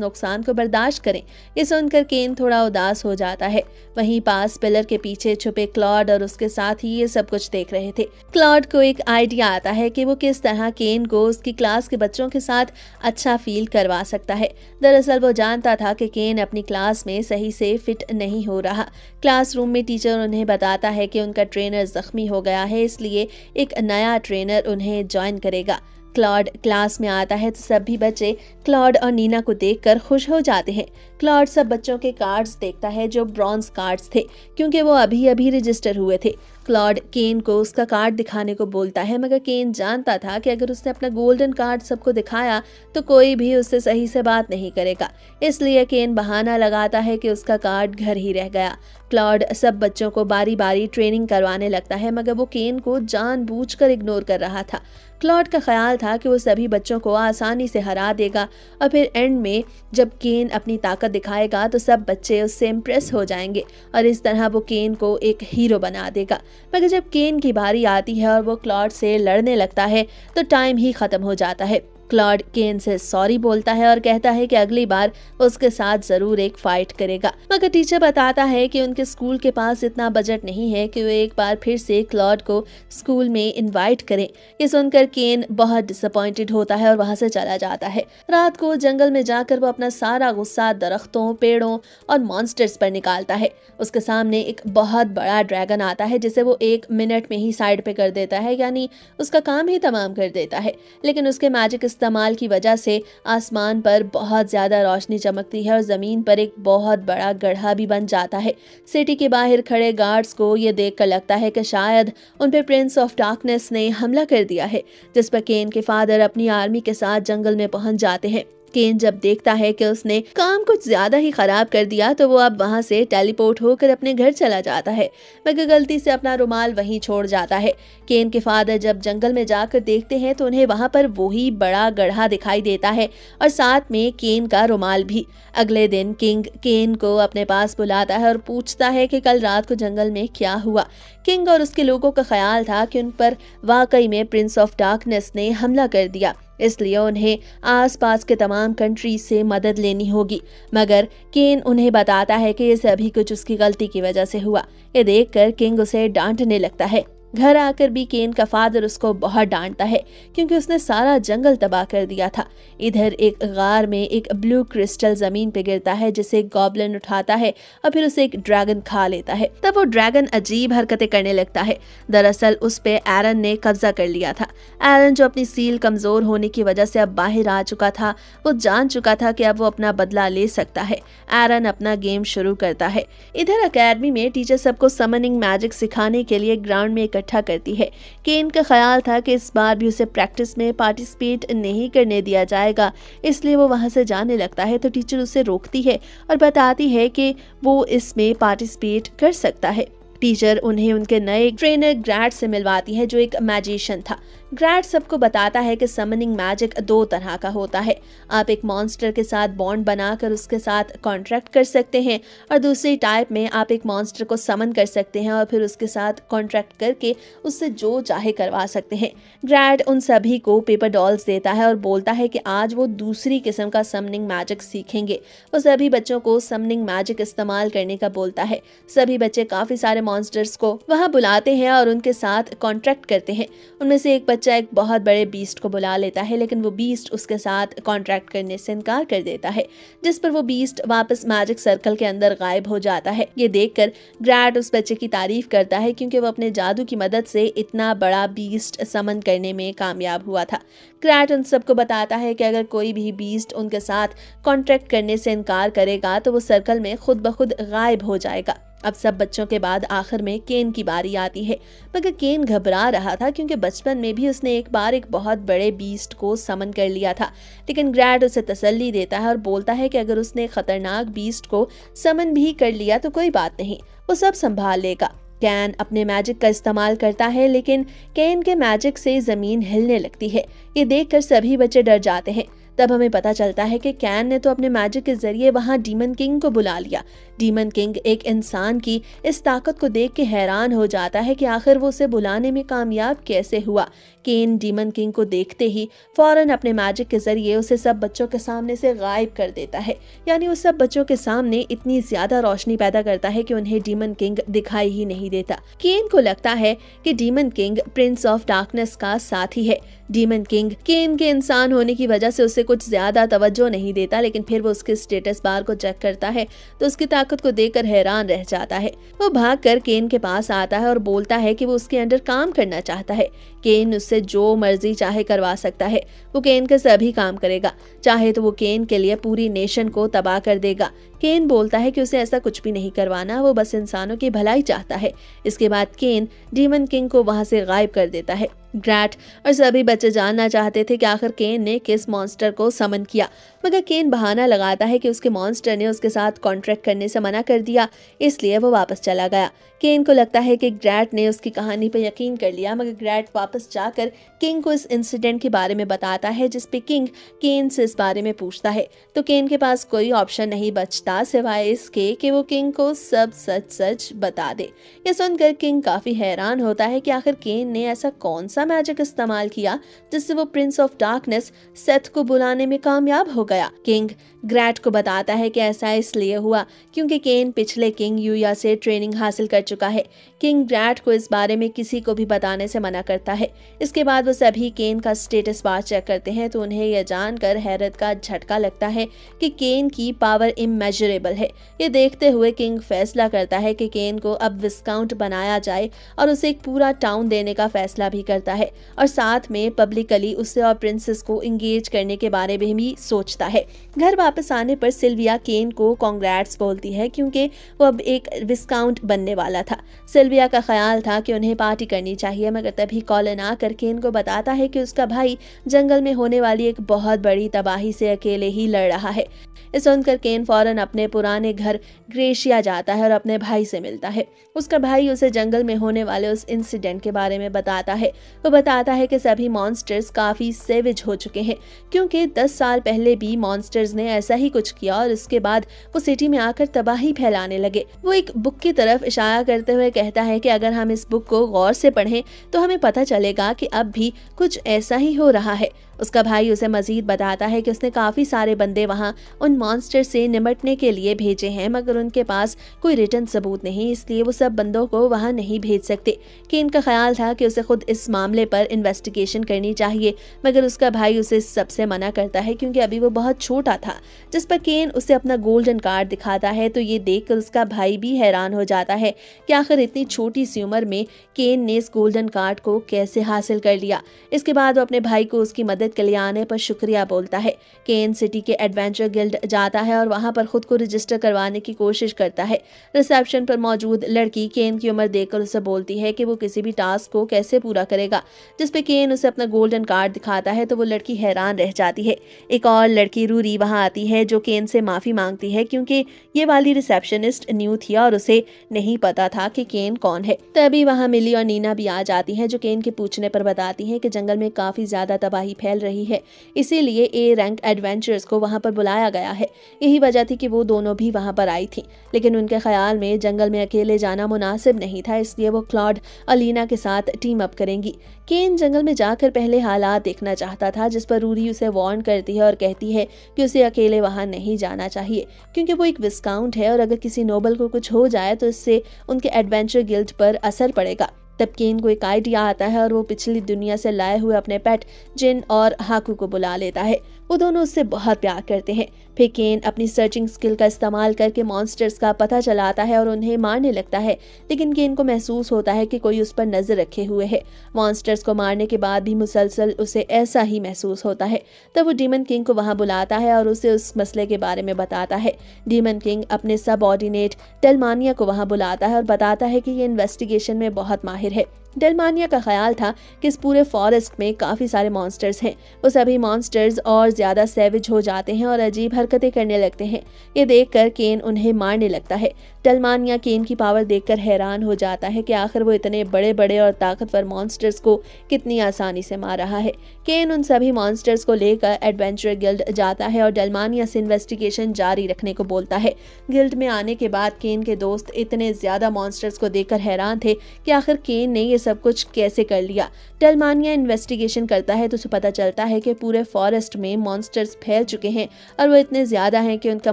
नुकसान को बर्दाश्त करें। ये सुनकर केन थोड़ा उदास हो जाता है। वहीं पास पिलर के पीछे छुपे क्लॉड और उसके साथ ही ये सब कुछ देख रहे थे। क्लॉड को एक आइडिया आता है कि वो किस तरह केन को उसकी क्लास के बच्चों के साथ अच्छा फील करवा सकता है। दरअसल वो जानता था कि केन अपनी क्लास में सही से फिट नहीं हो रहा। क्लासरूम में टीचर उन्हें बताता है कि उनका ट्रेनर जख्मी हो गया है, इसलिए एक नया ट्रेनर उन्हें ज्वाइन करेगा। क्लॉड क्लास में आता है तो सभी बच्चे क्लॉड और नीना को देखकर खुश हो जाते हैं। क्लॉड सब बच्चों के कार्ड्स देखता है जो ब्रॉन्ज कार्ड्स थे, क्योंकि वो अभी अभी रजिस्टर हुए थे। क्लॉड केन को उसका कार्ड दिखाने को बोलता है, मगर केन जानता था कि अगर उसने अपना गोल्डन कार्ड सबको दिखाया तो कोई भी उससे सही से बात नहीं करेगा, इसलिए केन बहाना लगाता है कि उसका कार्ड घर ही रह गया। क्लॉड सब बच्चों को बारी बारी ट्रेनिंग करवाने लगता है, मगर वो केन को जानबूझकर इग्नोर कर रहा था। क्लॉड का ख्याल था कि वो सभी बच्चों को आसानी से हरा देगा और फिर एंड में जब केन अपनी ताकत दिखाएगा तो सब बच्चे उससे इम्प्रेस हो जाएंगे और इस तरह वो केन को एक हीरो बना देगा। मगर जब केन की बारी आती है और वो क्लॉड से लड़ने लगता है तो टाइम ही खत्म हो जाता है। क्लॉड केन से सॉरी बोलता है और कहता है कि अगली बार उसके साथ जरूर एक फाइट करेगा, मगर टीचर बताता है कि उनके स्कूल के पास इतना बजट नहीं है कि वो एक बार फिर से क्लॉड को स्कूल में इनवाइट करें। ये सुनकर केन बहुत डिसअपॉइंटेड होता है और वहां से चला जाता है। रात को जंगल में जाकर वो अपना सारा गुस्सा दरख्तों, पेड़ों और मॉन्स्टर्स पर निकालता है। उसके सामने एक बहुत बड़ा ड्रैगन आता है जिसे वो 1 मिनट में ही साइड पे कर देता है, यानी उसका काम ही तमाम कर देता है। लेकिन उसके मैजिक इस्तेमाल की वजह से आसमान पर बहुत ज्यादा रोशनी चमकती है और जमीन पर एक बहुत बड़ा गड्ढा भी बन जाता है। सिटी के बाहर खड़े गार्ड्स को ये देखकर लगता है कि शायद उन पर प्रिंस ऑफ डार्कनेस ने हमला कर दिया है, जिस पर केन के फादर अपनी आर्मी के साथ जंगल में पहुंच जाते हैं। केन जब देखता है कि उसने काम कुछ ज्यादा ही खराब कर दिया तो वो अब वहां से टेलीपोर्ट होकर अपने घर चला जाता है, मगर गलती से अपना रुमाल वहीं छोड़ जाता है। केन के फादर जब जंगल में जाकर देखते हैं तो उन्हें वहां पर वही बड़ा गड्ढा दिखाई देता है और साथ में केन का रुमाल भी। अगले दिन किंग केन को अपने पास बुलाता है और पूछता है कि कल रात को जंगल में क्या हुआ। किंग और उसके लोगों का ख्याल था कि उन पर वाकई में प्रिंस ऑफ डार्कनेस ने हमला कर दिया, इसलिए उन्हें आसपास के तमाम कंट्रीज से मदद लेनी होगी। मगर केन उन्हें बताता है कि ये सभी कुछ उसकी गलती की वजह से हुआ। ये देखकर किंग उसे डांटने लगता है। घर आकर भी केन का फादर उसको बहुत डांटता है क्योंकि उसने सारा जंगल तबाह कर दिया था। इधर एक गार में एक ब्लू क्रिस्टल जमीन पे गिरता है जिसे गॉब्लिन उठाता है और फिर उसे एक ड्रैगन खा लेता है। तब वो ड्रैगन अजीब हरकतें करने लगता है। दरअसल उस पे एरन ने कब्जा कर लिया था। एरन जो अपनी सील कमजोर होने की वजह से अब बाहर आ चुका था, वो जान चुका था कि अब वो अपना बदला ले सकता है। एरन अपना गेम शुरू करता है। इधर अकेडमी में टीचर सबको समनिंग मैजिक सिखाने के लिए ग्राउंड में इकट्ठा करती है। केन का ख्याल था कि इस बार भी उसे प्रैक्टिस में पार्टिसिपेट नहीं करने दिया जाएगा, इसलिए वो वहां से जाने लगता है तो टीचर उसे रोकती है और बताती है कि वो इसमें पार्टिसिपेट कर सकता है। टीचर उन्हें उनके नए ट्रेनर ग्रैड से मिलवाती है जो एक मैजिशियन था। ग्रैड सबको बताता है कि समनिंग मैजिक 2 तरह का होता है। आप एक मॉन्स्टर के साथ बॉन्ड बनाकर उसके साथ कॉन्ट्रैक्ट कर सकते हैं और दूसरी टाइप में आप एक मॉन्स्टर को समन कर सकते हैं और फिर उसके साथ कॉन्ट्रैक्ट करके उससे जो चाहे करवा सकते हैं। ग्रैड उन सभी को पेपर डॉल्स देता है और बोलता है कि आज वो दूसरी किस्म का समनिंग मैजिक सीखेंगे। वो सभी बच्चों को समनिंग मैजिक इस्तेमाल करने का बोलता है। सभी बच्चे काफी सारे मॉन्स्टर्स को वहां बुलाते हैं और उनके साथ कॉन्ट्रैक्ट करते हैं। उनमें से एक बच्चा एक बहुत बड़े बीस्ट को बुला लेता है, लेकिन वो बीस्ट उसके साथ कॉन्ट्रैक्ट करने से इनकार कर देता है, जिस पर वो बीस्ट वापस मैजिक सर्कल के अंदर गायब हो जाता है। ये देखकर ग्रैट उस बच्चे की तारीफ करता है क्योंकि वो अपने जादू की मदद से इतना बड़ा बीस्ट समन करने में कामयाब हुआ था। ग्रैट उन सबको बताता है कि अगर कोई भी बीस्ट उनके साथ कॉन्ट्रैक्ट करने से इनकार करेगा तो वो सर्कल में खुद ब खुद गायब हो जाएगा। अब सब बच्चों के बाद आखिर में केन की बारी आती है, मगर केन घबरा रहा था क्योंकि बचपन में भी उसने एक बार एक बहुत बड़े बीस्ट को समन कर लिया था। लेकिन ग्रैट उसे तसल्ली देता है और बोलता है कि अगर उसने खतरनाक बीस्ट को समन भी कर लिया तो कोई बात नहीं, वो सब संभाल लेगा। कैन अपने मैजिक का इस्तेमाल करता है, लेकिन केन के मैजिक से जमीन हिलने लगती है। ये देखकर सभी बच्चे डर जाते हैं। तब हमें पता चलता है कि कैन ने तो अपने मैजिक के जरिए वहां डीमन किंग को बुला लिया। डीमन किंग एक इंसान की इस ताकत को देख के हैरान हो जाता है कि आखिर वो उसे बुलाने में कामयाब कैसे हुआ। केन डीमन किंग को देखते ही फौरन अपने मैजिक के जरिए उसे सब बच्चों के सामने से गायब कर देता है, यानी उस सब बच्चों के सामने इतनी ज्यादा रोशनी पैदा करता है कि उन्हें डीमन किंग दिखाई ही नहीं देता। केन को लगता है कि demon king Prince of darkness का साथी है। डीमन किंग केन के इंसान होने की वजह से उसे कुछ ज्यादा तवज्जो नहीं देता, लेकिन फिर वो उसके स्टेटस बार को चेक करता है तो उसकी ताकत को देखकर हैरान रह जाता है। वो भागकर केन के पास आता है और बोलता है कि वो उसके अंडर काम करना चाहता है। केन उससे जो मर्जी चाहे करवा सकता है। वो केन के सभी काम करेगा, चाहे तो वो केन के लिए पूरी नेशन को तबाह कर देगा। केन बोलता है कि उसे ऐसा कुछ भी नहीं करवाना, वो बस इंसानों की भलाई चाहता है। इसके बाद केन डीमन किंग को वहां से गायब कर देता है। ग्रैट और सभी बच्चे जानना चाहते थे कि आखिर केन ने किस मॉन्स्टर को समन किया, मगर केन बहाना लगाता है कि उसके मॉन्स्टर ने उसके साथ कॉन्ट्रैक्ट करने से मना कर दिया, इसलिए वो वापस चला गया। केन को लगता है कि ग्रैट ने उसकी कहानी पर यकीन कर लिया, मगर ग्रैट वापस जाकर किंग को इस इंसिडेंट के बारे में बताता है, जिसपे किंग केन से इस बारे में पूछता है। तो केन के पास कोई ऑप्शन नहीं बचता सिवाय इसके कि वो किंग को सब सच सच बता दे। यह सुनकर किंग काफी हैरान होता है कि आखिर केन ने ऐसा कौन सा मैजिक इस्तेमाल किया जिससे वो प्रिंस ऑफ डार्कनेस सेथ को बुलाने में कामयाब हो गया। किंग ग्रैट को बताता है कि ऐसा इसलिए हुआ क्योंकि केन पिछले किंग यूया से ट्रेनिंग हासिल कर चुका है। किंग ग्रैट को इस बारे में किसी को भी बताने से मना करता है। इसके बाद वो सभी केन का स्टेटस बार चेक करते हैं तो उन्हें यह जानकर हैरत का झटका लगता है कि केन की पावर इमेजरेबल है। ये देखते हुए किंग फैसला करता है कि केन को अब विस्काउंट बनाया जाए और उसे एक पूरा टाउन देने का फैसला भी करता है, और साथ में पब्लिकली उसे और प्रिंसेस को इंगेज करने के बारे में भी सोचता है। घर वापस आने पर सिल्विया केन को कांग्रेट्स बोलती है क्योंकि वो अब एक विस्काउंट बनने वाला था। सिल्विया का ख्याल था कि उन्हें पार्टी करनी चाहिए, मगर तभी कॉलिन आकर केन को बताता है कि उसका भाई जंगल में होने वाली एक बहुत बड़ी तबाही से अकेले ही लड़ रहा है। इस सुनकर केन फौरन अपने पुराने घर ग्रेशिया जाता है और अपने भाई से मिलता है। उसका भाई उसे जंगल में होने वाले उस इंसिडेंट के बारे में बताता है। वो बताता है कि सभी मॉन्स्टर्स काफी सेविज हो चुके हैं क्योंकि 10 साल पहले भी मॉन्स्टर्स ने ऐसा ही कुछ किया और इसके बाद वो सिटी में आकर तबाही फैलाने लगे। वो एक बुक की तरफ इशारा करते हुए कहता है कि अगर हम इस बुक को गौर से पढ़ें तो हमें पता चलेगा कि अब भी कुछ ऐसा ही हो रहा है। उसका भाई उसे मजीद बताता है कि उसने काफी सारे बंदे वहां उन मॉन्स्टर से निपटने के लिए भेजे हैं, मगर उनके पास कोई रिटर्न सबूत नहीं, इसलिए वो सब बंदों को वहां नहीं भेज सकते। केन का ख्याल था कि उसे खुद इस मामले पर इन्वेस्टिगेशन करनी चाहिए, मगर उसका भाई उसे सबसे मना करता है क्योंकि अभी वो बहुत छोटा था। जिस पर केन उसे अपना गोल्डन कार्ड दिखाता है तो ये देखकर उसका भाई भी हैरान हो जाता है कि आखिर इतनी छोटी सी उम्र में केन ने इस गोल्डन कार्ड को कैसे हासिल कर लिया। इसके बाद वो अपने भाई को उसकी मदद के लिए आने पर शुक्रिया बोलता है। केन सिटी के एडवेंचर गिल्ड जाता है और वहां पर खुद को रजिस्टर करवाने की कोशिश करता है। रिसेप्शन पर मौजूद लड़की केन की उम्र देखकर उसे बोलती है कि वो किसी भी टास्क को कैसे पूरा करेगा, जिसपे केन उसे अपना गोल्डन कार्ड दिखाता है तो वो लड़की हैरान रह जाती है। एक और लड़की रूरी वहां आती है जो केन से माफी मांगती है क्योंकि ये वाली रिसेप्शनिस्ट न्यू थी और उसे नहीं पता था कि केन कौन है। तभी वहां मिली और नीना भी आ जाती है जो केन के पूछने पर बताती है कि जंगल में काफी ज्यादा तबाही फैल रही है, इसीलिए ए रैंक एडवेंचर्स को वहां पर बुलाया गया है। यही वजह थी कि वो दोनों भी वहां पर आई थी, लेकिन उनके ख्याल में जंगल में अकेले जाना मुनासिब नहीं था, इसलिए वो क्लॉड और लीना के साथ टीम अप करेंगी। केन जंगल में जाकर पहले हालात देखना चाहता था, जिस पर रूरी उसे वार्न करती है और कहती है कि उसे अकेले वहां नहीं जाना चाहिए क्योंकि वो एक विस्काउंट है और अगर किसी नोबल को कुछ हो जाए तो इससे उनके एडवेंचर गिल्ड पर असर पड़ेगा। तब केन को एक आइडिया आता है और वो पिछली दुनिया से लाए हुए अपने पेट जिन और हाकू को बुला लेता है। वो दोनों उससे बहुत प्यार करते हैं। फिर केन अपनी सर्चिंग स्किल का इस्तेमाल करके मॉन्स्टर्स का पता चलाता है और उन्हें मारने लगता है, लेकिन केन को महसूस होता है कि कोई उस पर नजर रखे हुए है। मॉन्स्टर्स को मारने के बाद भी मुसलसल उसे ऐसा ही महसूस होता है। तब वो डीमन किंग को वहां बुलाता है और उसे उस मसले के बारे में बताता है। डीमन किंग अपने सबऑर्डिनेट डेलमानिया को वहां बुलाता है और बताता है कि ये इन्वेस्टिगेशन में बहुत माहिर है। डेलमानिया का ख्याल था कि इस पूरे फॉरेस्ट में काफी सारे मॉन्स्टर्स हैं। वो सभी मॉन्स्टर्स और ज्यादा सैविज हो जाते हैं और अजीब हरकतें करने लगते हैं। ये देखकर केन उन्हें मारने लगता है। डेलमानिया केन की पावर देखकर हैरान हो जाता है कि आखिर वो इतने बड़े बड़े और ताकतवर मॉन्स्टर्स को कितनी आसानी से मार रहा है। केन उन सभी मॉन्स्टर्स को लेकर एडवेंचर गिल्ड जाता है और डेलमानिया से इन्वेस्टिगेशन जारी रखने को बोलता है। गिल्ड में आने के बाद केन के दोस्त इतने ज्यादा मॉन्स्टर्स को देखकर हैरान थे कि आखिर केन ने ये सब कुछ कैसे कर लिया। डेलमानिया इन्वेस्टिगेशन करता है तो उसे पता चलता है कि पूरे फॉरेस्ट में मॉन्स्टर्स फैल चुके हैं और वो इतने ज्यादा हैं कि उनका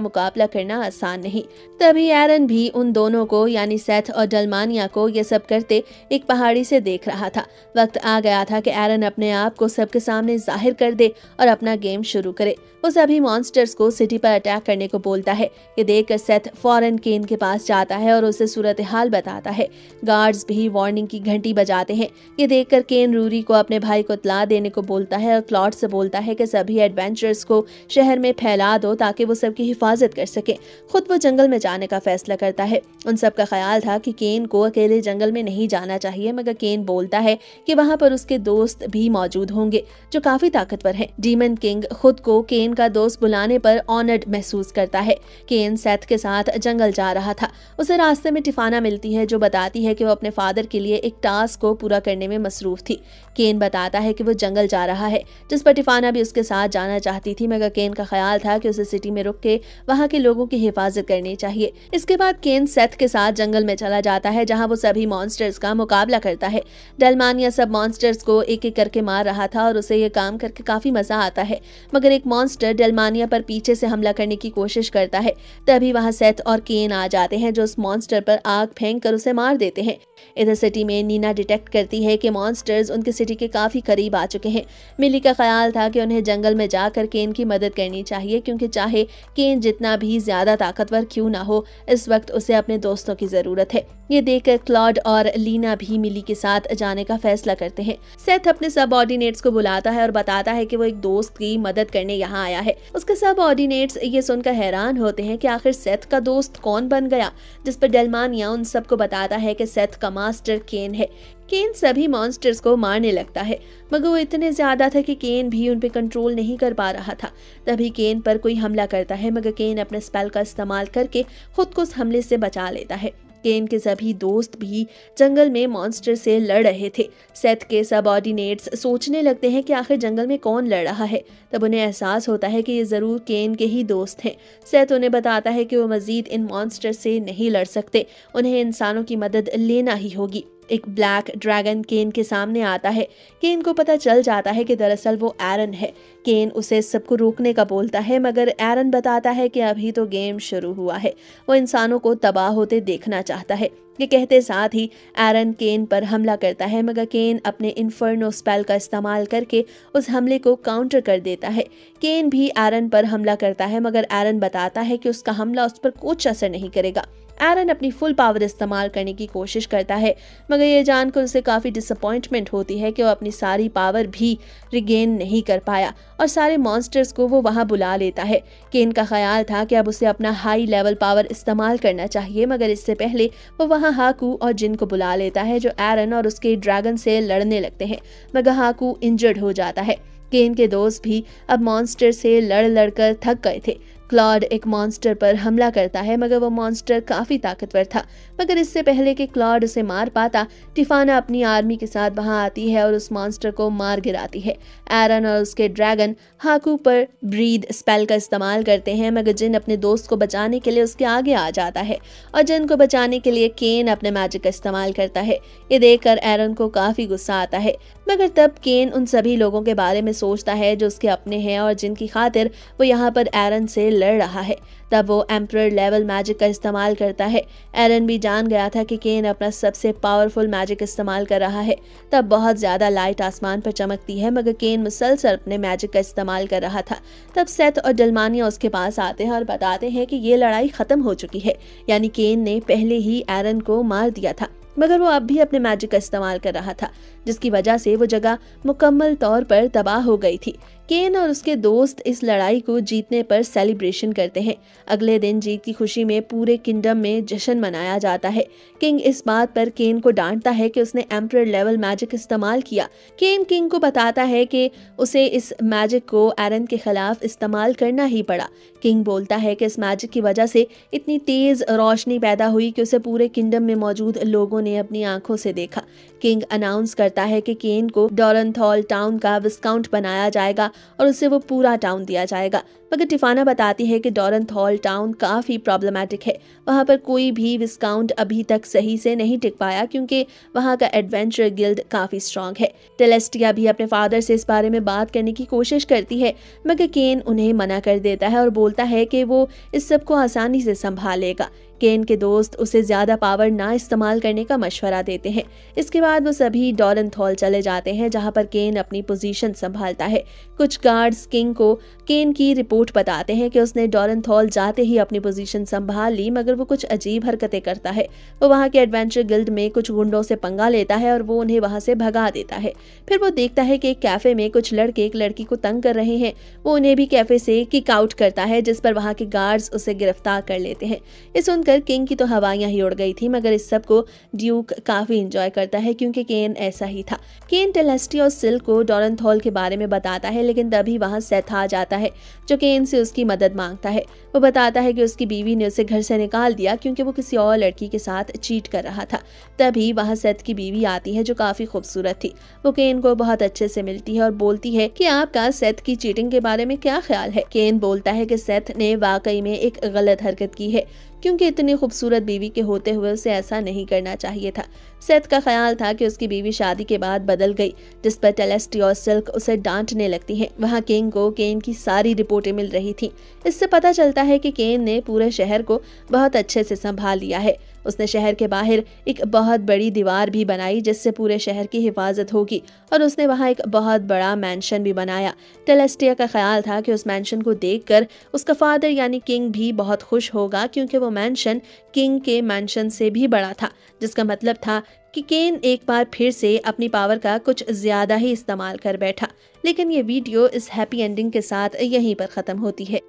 मुकाबला करना आसान नहीं। तभी एरन भी उन दोनों को यानी सेथ और डेलमानिया को ये सब करते एक पहाड़ी से देख रहा था। वक्त आ गया था कि एरन अपने आप को सबके सामने जाहिर कर दे और अपना गेम शुरू करे। वो सभी मॉन्स्टर्स को सिटी पर अटैक करने को बोलता है। ये देखकर सेथ फौरन केन के पास जाता है और उसे सूरत हाल बताता है। गार्ड्स भी वार्निंग की घंटी बजाते हैं। ये देखकर केन रूरी को अपने भाई को इत्तला देने को बोलता है और क्लॉड से बोलता है कि सभी एडवेंचर्स को शहर में फैला दो ताकि वो सबकी हिफाजत कर सके। खुद वो जंगल में जाने का फैसला करता है। उन सब का ख्याल था कि केन को अकेले जंगल में नहीं जाना चाहिए, मगर केन बोलता है कि वहाँ पर उसके दोस्त भी मौजूद होंगे जो काफी ताकतवर हैं। डीमन किंग खुद को केन का दोस्त बुलाने पर ऑनर्ड महसूस करता है। केन सेथ के साथ जंगल जा रहा था। उसे रास्ते में टिफाना मिलती है जो बताती है कि वो अपने फादर के लिए एक टास्क को पूरा करने में मसरूफ थी। केन बताता है कि वो जंगल जा रहा है, जिस पर टिफाना भी उसके साथ जाना चाहती थी, मगर केन का ख्याल था कि उसे सिटी में रुक के वहाँ के लोगों की हिफाजत करनी चाहिए। इसके बाद केन सेथ के साथ जंगल में चला जाता है जहाँ वो सभी मॉन्स्टर्स का मुकाबला करता है। डेलमानिया सब मॉन्स्टर्स को एक एक करके मार रहा था और उसे ये काम करके काफी मजा आता है, मगर एक मॉन्स्टर डेलमानिया पर पीछे से हमला करने की कोशिश करता है। तभी वहाँ सेथ और केन आ जाते हैं जो उस मॉन्स्टर पर आग फेंक कर उसे मार देते हैं। इधर सिटी में नीना डिटेक्ट करती है कि मॉन्स्टर्स उनकी सिटी के काफी करीब आ चुके हैं। मिली का ख्याल था कि उन्हें जंगल में जाकर केन की मदद करनी चाहिए, क्योंकि चाहे केन जितना भी ज्यादा ताकतवर क्यों ना हो, इस वक्त उसे अपने दोस्तों की जरूरत है। ये देखकर क्लॉड और लीना भी मिली के साथ जाने का फैसला करते हैं। सेथ अपने सबऑर्डिनेट्स को बुलाता है और बताता है कि वो एक दोस्त की मदद करने यहाँ आया है। उसके सबऑर्डिनेट्स ये सुनकर हैरान होते हैं कि आखिर सेथ का दोस्त कौन बन गया, जिस पर डेलमानिया उन सबको बताता है कि सेथ का मास्टर केन है। केन सभी मॉन्स्टर्स को मारने लगता है, मगर वो इतने ज्यादा था कि केन भी उन पे कंट्रोल नहीं कर पा रहा था। तभी केन पर कोई हमला करता है, मगर केन अपने स्पेल का इस्तेमाल करके खुद को उस हमले से बचा लेता है। केन के सभी दोस्त भी जंगल में मॉन्स्टर से लड़ रहे थे। सेथ के सबऑर्डिनेट्स सोचने लगते हैं कि आखिर जंगल में कौन लड़ रहा है। तब उन्हें एहसास होता है कि ये जरूर केन के ही दोस्त हैं। सेथ उन्हें बताता है कि वो मजीद इन मॉन्स्टर से नहीं लड़ सकते, उन्हें इंसानों की मदद लेना ही होगी। एक ब्लैक ड्रैगन केन के सामने आता है। केन को पता चल जाता है कि दरअसल वो एरन है। केन उसे सबको रोकने का बोलता है, मगर एरन बताता है कि अभी तो गेम शुरू हुआ है, वो इंसानों को तबाह होते देखना चाहता है। ये कहते साथ ही एरन केन पर हमला करता है, मगर केन अपने इन्फर्नो स्पेल का इस्तेमाल करके उस हमले को काउंटर कर देता है। केन भी एरन पर हमला करता है, मगर एरन बताता है कि उसका हमला उस पर कुछ असर नहीं करेगा। एरन अपनी फुल पावर इस्तेमाल करने की कोशिश करता है, मगर ये जानकर उसे काफ़ी डिसअपॉइंटमेंट होती है कि वो अपनी सारी पावर भी रिगेन नहीं कर पाया और सारे मॉन्स्टर्स को वो वहाँ बुला लेता है। केन का ख्याल था कि अब उसे अपना हाई लेवल पावर इस्तेमाल करना चाहिए, मगर इससे पहले वो वहाँ हाकू और जिन को बुला लेता है जो एरन और उसके ड्रैगन से लड़ने लगते हैं, मगर हाकू इंजर्ड हो जाता है। केन के दोस्त भी अब मॉन्स्टर से लड़ लड़कर थक गए थे। क्लॉड एक मॉन्स्टर पर हमला करता है, मगर वो मॉन्स्टर काफी ताकतवर था। मगर इससे पहले कि क्लॉड उसे मार पाता, टिफाना अपनी आर्मी के साथ वहां आती है और उस मॉन्स्टर को मार गिराती है। एरन और उसके ड्रैगन हाकू पर ब्रीद स्पेल का इस्तेमाल करते हैं, मगर जिन अपने दोस्त को बचाने के लिए उसके आगे आ जाता है और जिन को बचाने के लिए केन अपने मैजिक का इस्तेमाल करता है। ये देखकर एरन को काफी गुस्सा आता है, मगर तब केन उन सभी लोगों के बारे में सोचता है जो उसके अपने हैं और जिनकी खातिर वो यहाँ पर एरन से लड़ रहा है। तब वो एम्परर लेवल मैजिक का इस्तेमाल करता है। एरन भी जान गया था कि केन अपना सबसे पावरफुल मैजिक इस्तेमाल कर रहा है। तब बहुत ज्यादा लाइट आसमान पर चमकती है, मगर केन मुसलसल अपने मैजिक का इस्तेमाल कर रहा था। तब सेथ और डलमानिया उसके पास आते हैं और बताते हैं कि ये लड़ाई खत्म हो चुकी है, यानी केन ने पहले ही एरन को मार दिया था, मगर वो अब भी अपने मैजिक का इस्तेमाल कर रहा था, जिसकी वजह से वो जगह मुकम्मल तौर पर तबाह हो गई थी। केन और उसके दोस्त इस लड़ाई को जीतने पर सेलिब्रेशन करते हैं। अगले दिन जीत की खुशी में पूरे किंगडम में जश्न मनाया जाता है। किंग इस बात पर केन को डांटता है कि उसने एम्परर लेवल मैजिक इस्तेमाल किया। केन किंग को बताता है कि उसे इस मैजिक को एरन के खिलाफ इस्तेमाल करना ही पड़ा। किंग बोलता है कि इस मैजिक की वजह से इतनी तेज रोशनी पैदा हुई कि उसे पूरे किंगडम में मौजूद लोगों ने अपनी आंखों से देखा। किंग अनाउंस करता है कि केन को डॉरनथॉल टाउन का विस्काउंट बनाया जाएगा और उसे वो पूरा टाउन दिया जाएगा। मगर टिफाना बताती है कि डॉरनथॉल टाउन काफी प्रॉब्लमैटिक है। वहां पर कोई भी विस्काउंट अभी तक सही से नहीं टिक पाया, क्योंकि वहां का एडवेंचर गिल्ड काफी स्ट्रांग है। टेलेस्टिया भी अपने फादर से इस बारे में बात करने की कोशिश करती है, मगर केन उन्हें मना कर देता है और बोलता है कि वो इस सब को आसानी से संभालेगा। केन के दोस्त उसे ज्यादा पावर ना इस्तेमाल करने का मशवरा देते हैं। इसके बाद वो सभी डॉरनथॉल चले जाते हैं, जहां पर केन अपनी पोजीशन संभालता है। कुछ गार्ड्स किंग को केन की रिपोर्ट बताते हैं कि उसने डॉरनथॉल जाते ही अपनी पोजीशन संभाल ली, मगर वो कुछ अजीब हरकतें करता है। वो वहां के एडवेंचर गिल्ड में कुछ गुंडों से पंगा लेता है और वो उन्हें वहां से भगा देता है। फिर वो देखता है कि एक कैफे में कुछ लड़के एक लड़की को तंग कर रहे हैं। वो उन्हें भी कैफे से किक आउट करता है, जिस पर वहां के गार्ड्स उसे गिरफ्तार कर लेते हैं। ये सुनकर किंग की तो हवाइयां ही उड़ गई थी, मगर इस सब को ड्यूक काफी एंजॉय करता है, क्योंकि केन ऐसा ही था। केन टेलेस्टी और सिल्क को डॉरनथॉल के बारे में बताता है, लेकिन तभी वहां सेथ आ जाता है, जो केन से उसकी मदद मांगता है। वो बताता है कि उसकी बीवी ने उसे घर से निकाल दिया क्योंकि वो किसी और लड़की के साथ चीट कर रहा था। तभी वहां सेथ की बीवी आती है, जो काफी खूबसूरत थी। वो केन को बहुत अच्छे से मिलती है और बोलती है कि आपका सेथ की चीटिंग के बारे में क्या ख्याल है। केन बोलता है कि सेथ ने वाकई में एक गलत हरकत की है, क्योंकि इतनी खूबसूरत बीवी के होते हुए उसे ऐसा नहीं करना चाहिए था। सेथ का ख्याल था कि उसकी बीवी शादी के बाद बदल गई, जिस पर टेलेस्टी और सिल्क उसे डांटने लगती हैं। वहां किंग को केन की सारी रिपोर्टें मिल रही थी। इससे पता चलता है कि केन ने पूरे शहर को बहुत अच्छे से संभाल लिया है। उसने शहर के बाहर एक बहुत बड़ी दीवार भी बनाई, जिससे पूरे शहर की हिफाजत होगी, और उसने वहां एक बहुत बड़ा मैंशन भी बनाया। टेलेस्टिया का ख्याल था कि उस मैंशन को देखकर उसका फादर यानी किंग भी बहुत खुश होगा, क्योंकि वो मैंशन किंग के मैंशन से भी बड़ा था, जिसका मतलब था कि केन एक बार फिर से अपनी पावर का कुछ ज्यादा ही इस्तेमाल कर बैठा। लेकिन ये वीडियो इस हैप्पी एंडिंग के साथ यहीं पर खत्म होती है।